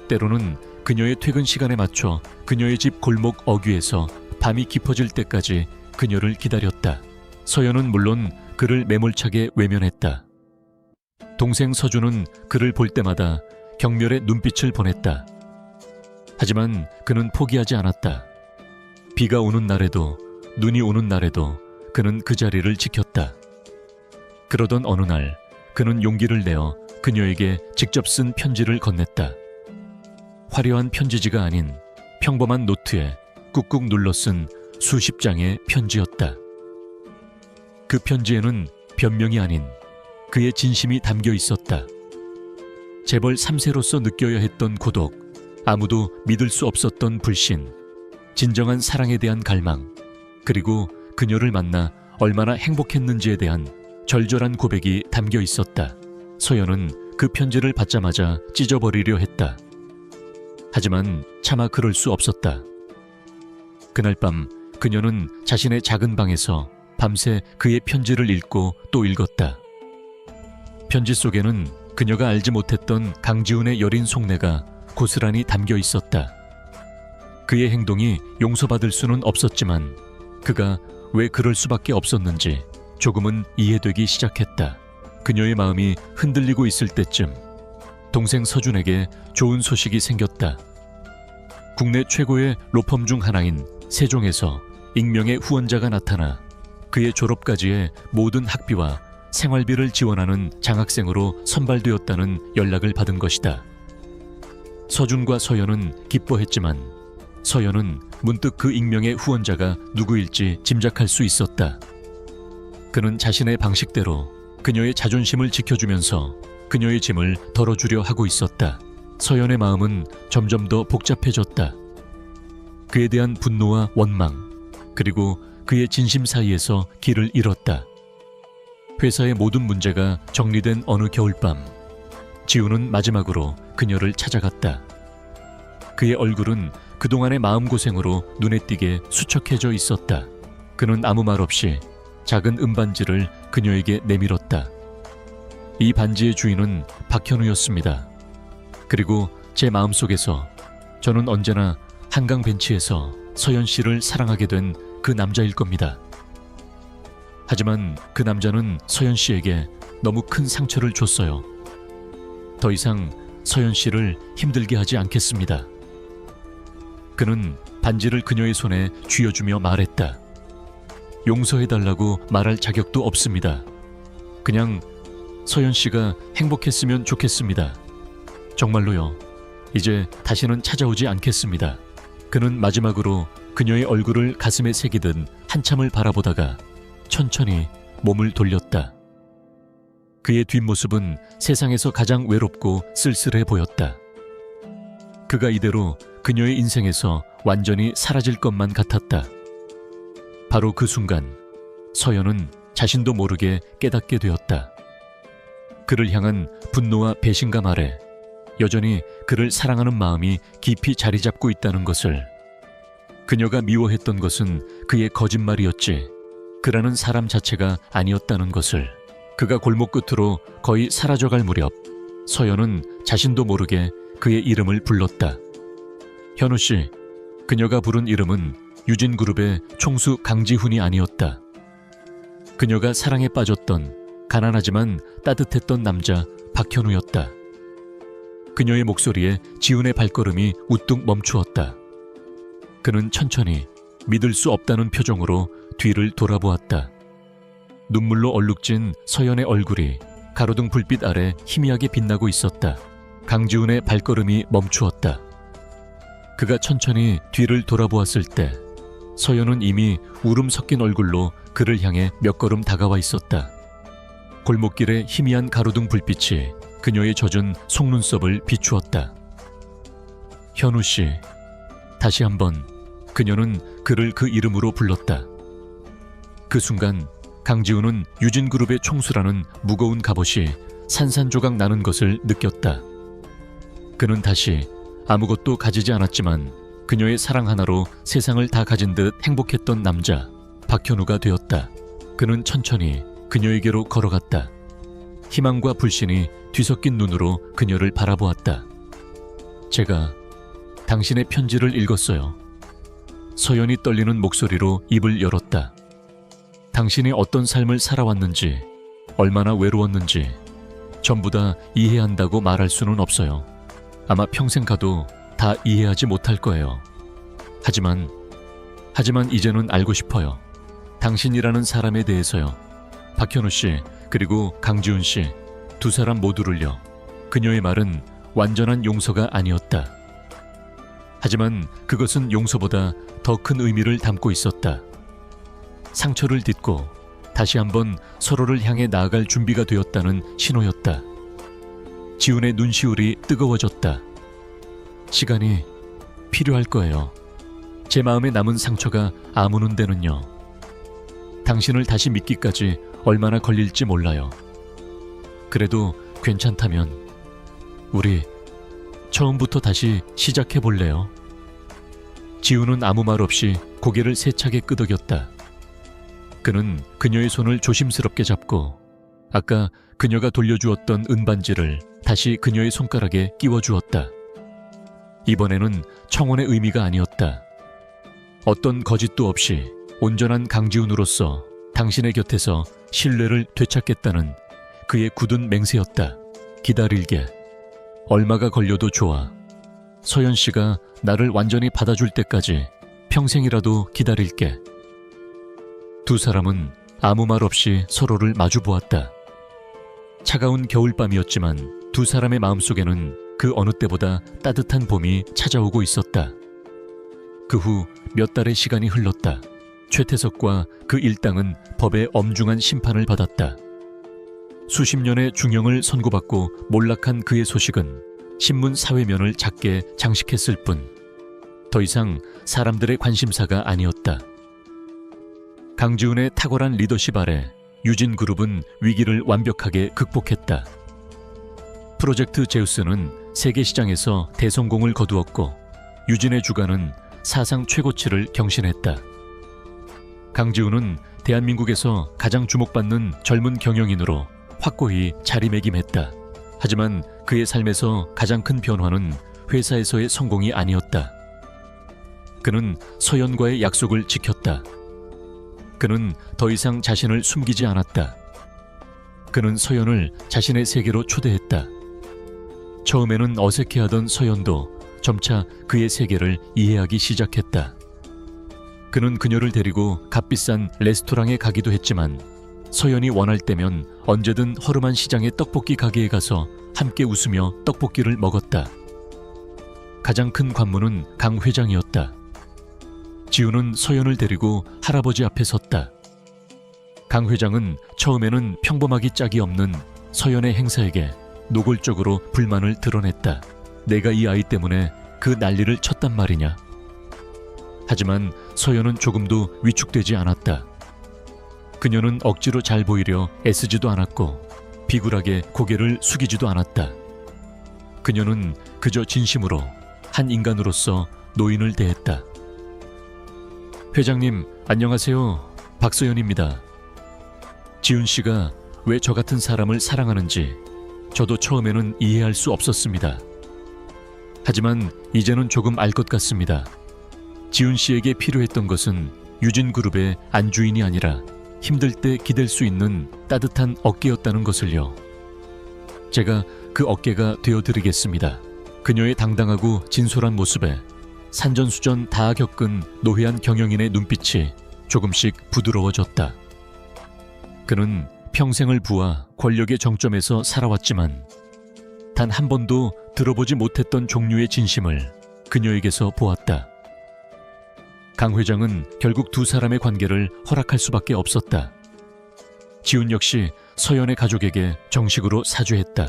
때로는 그녀의 퇴근 시간에 맞춰 그녀의 집 골목 어귀에서 밤이 깊어질 때까지 그녀를 기다렸다. 서연은 물론 그를 매몰차게 외면했다. 동생 서준은 그를 볼 때마다 경멸의 눈빛을 보냈다. 하지만 그는 포기하지 않았다. 비가 오는 날에도 눈이 오는 날에도 그는 그 자리를 지켰다. 그러던 어느 날 그는 용기를 내어 그녀에게 직접 쓴 편지를 건넸다. 화려한 편지지가 아닌 평범한 노트에 꾹꾹 눌러 쓴 수십 장의 편지였다. 그 편지에는 변명이 아닌 그의 진심이 담겨 있었다. 재벌 3세로서 느껴야 했던 고독, 아무도 믿을 수 없었던 불신, 진정한 사랑에 대한 갈망, 그리고 그녀를 만나 얼마나 행복했는지에 대한 절절한 고백이 담겨 있었다. 서연은 그 편지를 받자마자 찢어버리려 했다. 하지만 차마 그럴 수 없었다. 그날 밤 그녀는 자신의 작은 방에서 밤새 그의 편지를 읽고 또 읽었다. 편지 속에는 그녀가 알지 못했던 강지훈의 여린 속내가 고스란히 담겨 있었다. 그의 행동이 용서받을 수는 없었지만 그가 왜 그럴 수밖에 없었는지 조금은 이해되기 시작했다. 그녀의 마음이 흔들리고 있을 때쯤 동생 서준에게 좋은 소식이 생겼다. 국내 최고의 로펌 중 하나인 세종에서 익명의 후원자가 나타나 그의 졸업까지의 모든 학비와 생활비를 지원하는 장학생으로 선발되었다는 연락을 받은 것이다. 서준과 서연은 기뻐했지만 서연은 문득 그 익명의 후원자가 누구일지 짐작할 수 있었다. 그는 자신의 방식대로 그녀의 자존심을 지켜주면서 그녀의 짐을 덜어주려 하고 있었다. 서연의 마음은 점점 더 복잡해졌다. 그에 대한 분노와 원망, 그리고 그의 진심 사이에서 길을 잃었다. 회사의 모든 문제가 정리된 어느 겨울밤, 지우는 마지막으로 그녀를 찾아갔다. 그의 얼굴은 그동안의 마음고생으로 눈에 띄게 수척해져 있었다. 그는 아무 말 없이 작은 은반지를 그녀에게 내밀었다. 이 반지의 주인은 박현우였습니다. 그리고 제 마음속에서 저는 언제나 한강 벤치에서 서연 씨를 사랑하게 된 그 남자일 겁니다. 하지만 그 남자는 서연 씨에게 너무 큰 상처를 줬어요. 더 이상 서연 씨를 힘들게 하지 않겠습니다. 그는 반지를 그녀의 손에 쥐어주며 말했다. 용서해달라고 말할 자격도 없습니다. 그냥 서연 씨가 행복했으면 좋겠습니다. 정말로요. 이제 다시는 찾아오지 않겠습니다. 그는 마지막으로 그녀의 얼굴을 가슴에 새기듯 한참을 바라보다가 천천히 몸을 돌렸다. 그의 뒷모습은 세상에서 가장 외롭고 쓸쓸해 보였다. 그가 이대로 그녀의 인생에서 완전히 사라질 것만 같았다. 바로 그 순간 서연은 자신도 모르게 깨닫게 되었다. 그를 향한 분노와 배신감 아래 여전히 그를 사랑하는 마음이 깊이 자리 잡고 있다는 것을, 그녀가 미워했던 것은 그의 거짓말이었지 그라는 사람 자체가 아니었다는 것을, 그가 골목 끝으로 거의 사라져갈 무렵 서연은 자신도 모르게 그의 이름을 불렀다. 현우 씨, 그녀가 부른 이름은 유진그룹의 총수 강지훈이 아니었다. 그녀가 사랑에 빠졌던 가난하지만 따뜻했던 남자 박현우였다. 그녀의 목소리에 지훈의 발걸음이 우뚝 멈추었다. 그는 천천히 믿을 수 없다는 표정으로 뒤를 돌아보았다. 눈물로 얼룩진 서연의 얼굴이 가로등 불빛 아래 희미하게 빛나고 있었다. 강지훈의 발걸음이 멈추었다. 그가 천천히 뒤를 돌아보았을 때 서연은 이미 울음 섞인 얼굴로 그를 향해 몇 걸음 다가와 있었다. 골목길의 희미한 가로등 불빛이 그녀의 젖은 속눈썹을 비추었다. 현우 씨, 다시 한번 그녀는 그를 그 이름으로 불렀다. 그 순간 강지훈은 유진그룹의 총수라는 무거운 갑옷이 산산조각 나는 것을 느꼈다. 그는 다시 아무것도 가지지 않았지만 그녀의 사랑 하나로 세상을 다 가진 듯 행복했던 남자 박현우가 되었다. 그는 천천히 그녀에게로 걸어갔다. 희망과 불신이 뒤섞인 눈으로 그녀를 바라보았다. 제가 당신의 편지를 읽었어요. 서연이 떨리는 목소리로 입을 열었다. 당신이 어떤 삶을 살아왔는지, 얼마나 외로웠는지 전부 다 이해한다고 말할 수는 없어요. 아마 평생 가도 다 이해하지 못할 거예요. 하지만 이제는 알고 싶어요. 당신이라는 사람에 대해서요. 박현우 씨 그리고 강지훈 씨 두 사람 모두를요. 그녀의 말은 완전한 용서가 아니었다. 하지만 그것은 용서보다 더 큰 의미를 담고 있었다. 상처를 딛고 다시 한번 서로를 향해 나아갈 준비가 되었다는 신호였다. 지훈의 눈시울이 뜨거워졌다. 시간이 필요할 거예요. 제 마음에 남은 상처가 아무는 데는요. 당신을 다시 믿기까지 얼마나 걸릴지 몰라요. 그래도 괜찮다면 우리 처음부터 다시 시작해 볼래요? 지훈은 아무 말 없이 고개를 세차게 끄덕였다. 그는 그녀의 손을 조심스럽게 잡고 아까 그녀가 돌려주었던 은반지를 다시 그녀의 손가락에 끼워주었다. 이번에는 청혼의 의미가 아니었다. 어떤 거짓도 없이 온전한 강지훈으로서 당신의 곁에서 신뢰를 되찾겠다는 그의 굳은 맹세였다. 기다릴게. 얼마가 걸려도 좋아. 서연 씨가 나를 완전히 받아줄 때까지 평생이라도 기다릴게. 두 사람은 아무 말 없이 서로를 마주 보았다. 차가운 겨울밤이었지만 두 사람의 마음속에는 그 어느 때보다 따뜻한 봄이 찾아오고 있었다. 그 후 몇 달의 시간이 흘렀다. 최태석과 그 일당은 법의 엄중한 심판을 받았다. 수십 년의 중형을 선고받고 몰락한 그의 소식은 신문 사회면을 작게 장식했을 뿐 더 이상 사람들의 관심사가 아니었다. 강지훈의 탁월한 리더십 아래 유진그룹은 위기를 완벽하게 극복했다. 프로젝트 제우스는 세계 시장에서 대성공을 거두었고 유진의 주가는 사상 최고치를 경신했다. 강지훈은 대한민국에서 가장 주목받는 젊은 경영인으로 확고히 자리매김했다. 하지만 그의 삶에서 가장 큰 변화는 회사에서의 성공이 아니었다. 그는 서연과의 약속을 지켰다. 그는 더 이상 자신을 숨기지 않았다. 그는 서연을 자신의 세계로 초대했다. 처음에는 어색해하던 서연도 점차 그의 세계를 이해하기 시작했다. 그는 그녀를 데리고 값비싼 레스토랑에 가기도 했지만 서연이 원할 때면 언제든 허름한 시장의 떡볶이 가게에 가서 함께 웃으며 떡볶이를 먹었다. 가장 큰 관문은 강 회장이었다. 지훈은 서연을 데리고 할아버지 앞에 섰다. 강 회장은 처음에는 평범하기 짝이 없는 서연의 행사에게 노골적으로 불만을 드러냈다. 내가 이 아이 때문에 그 난리를 쳤단 말이냐. 하지만 서연은 조금도 위축되지 않았다. 그녀는 억지로 잘 보이려 애쓰지도 않았고 비굴하게 고개를 숙이지도 않았다. 그녀는 그저 진심으로 한 인간으로서 노인을 대했다. 회장님, 안녕하세요. 박서연입니다. 지훈 씨가 왜 저 같은 사람을 사랑하는지 저도 처음에는 이해할 수 없었습니다. 하지만 이제는 조금 알 것 같습니다. 지훈 씨에게 필요했던 것은 유진그룹의 안주인이 아니라 힘들 때 기댈 수 있는 따뜻한 어깨였다는 것을요. 제가 그 어깨가 되어드리겠습니다. 그녀의 당당하고 진솔한 모습에 산전수전 다 겪은 노회한 경영인의 눈빛이 조금씩 부드러워졌다. 그는 평생을 부와 권력의 정점에서 살아왔지만 단 한 번도 들어보지 못했던 종류의 진심을 그녀에게서 보았다. 강 회장은 결국 두 사람의 관계를 허락할 수밖에 없었다. 지훈 역시 서연의 가족에게 정식으로 사죄했다.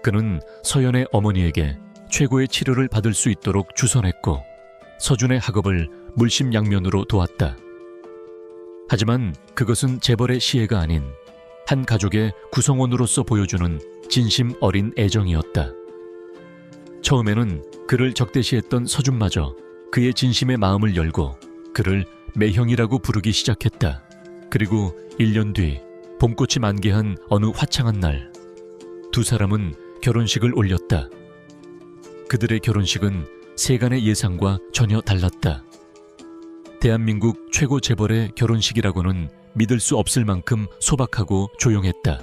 그는 서연의 어머니에게 최고의 치료를 받을 수 있도록 주선했고 서준의 학업을 물심양면으로 도왔다. 하지만 그것은 재벌의 시혜가 아닌 한 가족의 구성원으로서 보여주는 진심 어린 애정이었다. 처음에는 그를 적대시했던 서준마저 그의 진심의 마음을 열고 그를 매형이라고 부르기 시작했다. 그리고 1년 뒤 봄꽃이 만개한 어느 화창한 날 두 사람은 결혼식을 올렸다. 그들의 결혼식은 세간의 예상과 전혀 달랐다. 대한민국 최고 재벌의 결혼식이라고는 믿을 수 없을 만큼 소박하고 조용했다.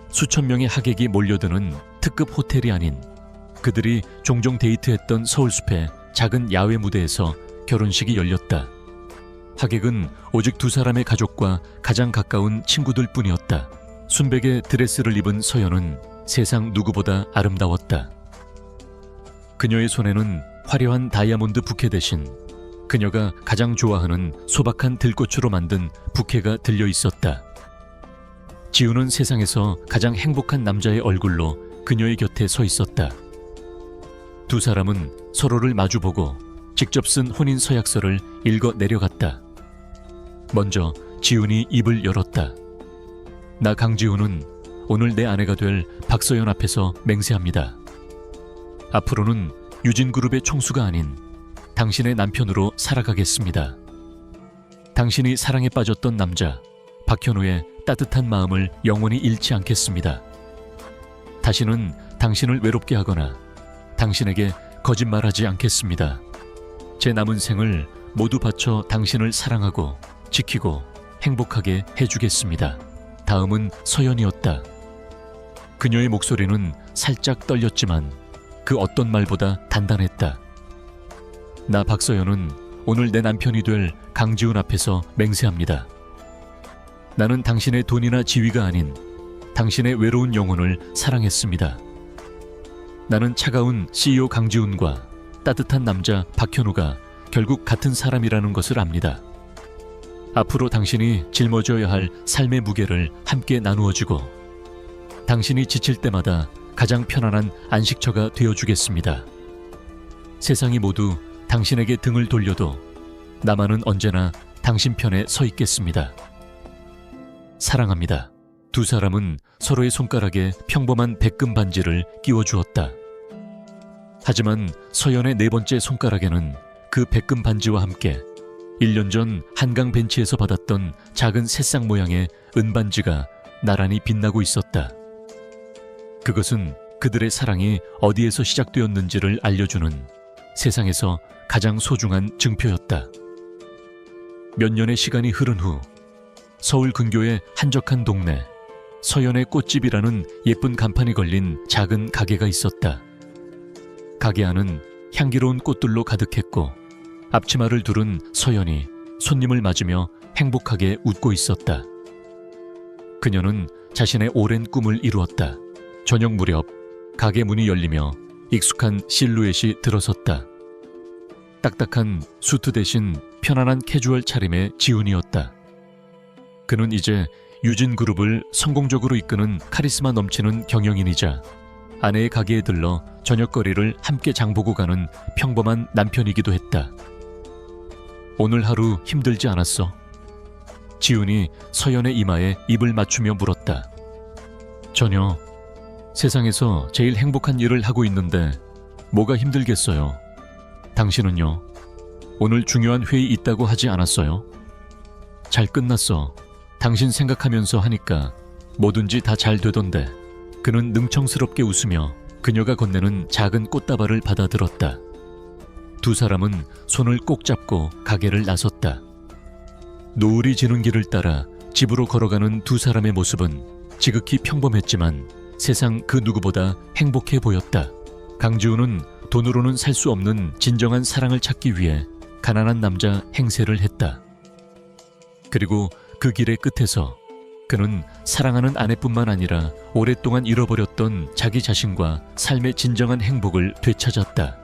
수천 명의 하객이 몰려드는 특급 호텔이 아닌 그들이 종종 데이트했던 서울숲의 작은 야외 무대에서 결혼식이 열렸다. 하객은 오직 두 사람의 가족과 가장 가까운 친구들 뿐이었다. 순백의 드레스를 입은 서연은 세상 누구보다 아름다웠다. 그녀의 손에는 화려한 다이아몬드 부케 대신 그녀가 가장 좋아하는 소박한 들꽃으로 만든 부케가 들려 있었다. 지훈은 세상에서 가장 행복한 남자의 얼굴로 그녀의 곁에 서 있었다. 두 사람은 서로를 마주보고 직접 쓴 혼인 서약서를 읽어 내려갔다. 먼저 지훈이 입을 열었다. 나 강지훈은 오늘 내 아내가 될 박서연 앞에서 맹세합니다. 앞으로는 유진그룹의 총수가 아닌 당신의 남편으로 살아가겠습니다. 당신이 사랑에 빠졌던 남자 박현우의 따뜻한 마음을 영원히 잃지 않겠습니다. 다시는 당신을 외롭게 하거나 당신에게 거짓말하지 않겠습니다. 제 남은 생을 모두 바쳐 당신을 사랑하고 지키고 행복하게 해주겠습니다. 다음은 서연이었다. 그녀의 목소리는 살짝 떨렸지만 그 어떤 말보다 단단했다. 나 박서연은 오늘 내 남편이 될 강지훈 앞에서 맹세합니다. 나는 당신의 돈이나 지위가 아닌 당신의 외로운 영혼을 사랑했습니다. 나는 차가운 CEO 강지훈과 따뜻한 남자 박현우가 결국 같은 사람이라는 것을 압니다. 앞으로 당신이 짊어져야 할 삶의 무게를 함께 나누어주고 당신이 지칠 때마다 가장 편안한 안식처가 되어주겠습니다. 세상이 모두 당신에게 등을 돌려도 나만은 언제나 당신 편에 서 있겠습니다. 사랑합니다. 두 사람은 서로의 손가락에 평범한 백금 반지를 끼워주었다. 하지만 서연의 네 번째 손가락에는 그 백금 반지와 함께 1년 전 한강 벤치에서 받았던 작은 새싹 모양의 은반지가 나란히 빛나고 있었다. 그것은 그들의 사랑이 어디에서 시작되었는지를 알려주는 세상에서 가장 소중한 증표였다. 몇 년의 시간이 흐른 후 서울 근교의 한적한 동네 서연의 꽃집이라는 예쁜 간판이 걸린 작은 가게가 있었다. 가게 안은 향기로운 꽃들로 가득했고 앞치마를 두른 서연이 손님을 맞으며 행복하게 웃고 있었다. 그녀는 자신의 오랜 꿈을 이루었다. 저녁 무렵 가게 문이 열리며 익숙한 실루엣이 들어섰다. 딱딱한 수트 대신 편안한 캐주얼 차림의 지훈이었다. 그는 이제 유진그룹을 성공적으로 이끄는 카리스마 넘치는 경영인이자 아내의 가게에 들러 저녁거리를 함께 장보고 가는 평범한 남편이기도 했다. 오늘 하루 힘들지 않았어? 지훈이 서연의 이마에 입을 맞추며 물었다. 전혀. 세상에서 제일 행복한 일을 하고 있는데 뭐가 힘들겠어요. 당신은요? 오늘 중요한 회의 있다고 하지 않았어요? 잘 끝났어. 당신 생각하면서 하니까 뭐든지 다 잘 되던데. 그는 능청스럽게 웃으며 그녀가 건네는 작은 꽃다발을 받아들었다. 두 사람은 손을 꼭 잡고 가게를 나섰다. 노을이 지는 길을 따라 집으로 걸어가는 두 사람의 모습은 지극히 평범했지만 세상 그 누구보다 행복해 보였다. 강지훈은 돈으로는 살 수 없는 진정한 사랑을 찾기 위해 가난한 남자 행세를 했다. 그리고 그 길의 끝에서 그는 사랑하는 아내뿐만 아니라 오랫동안 잃어버렸던 자기 자신과 삶의 진정한 행복을 되찾았다.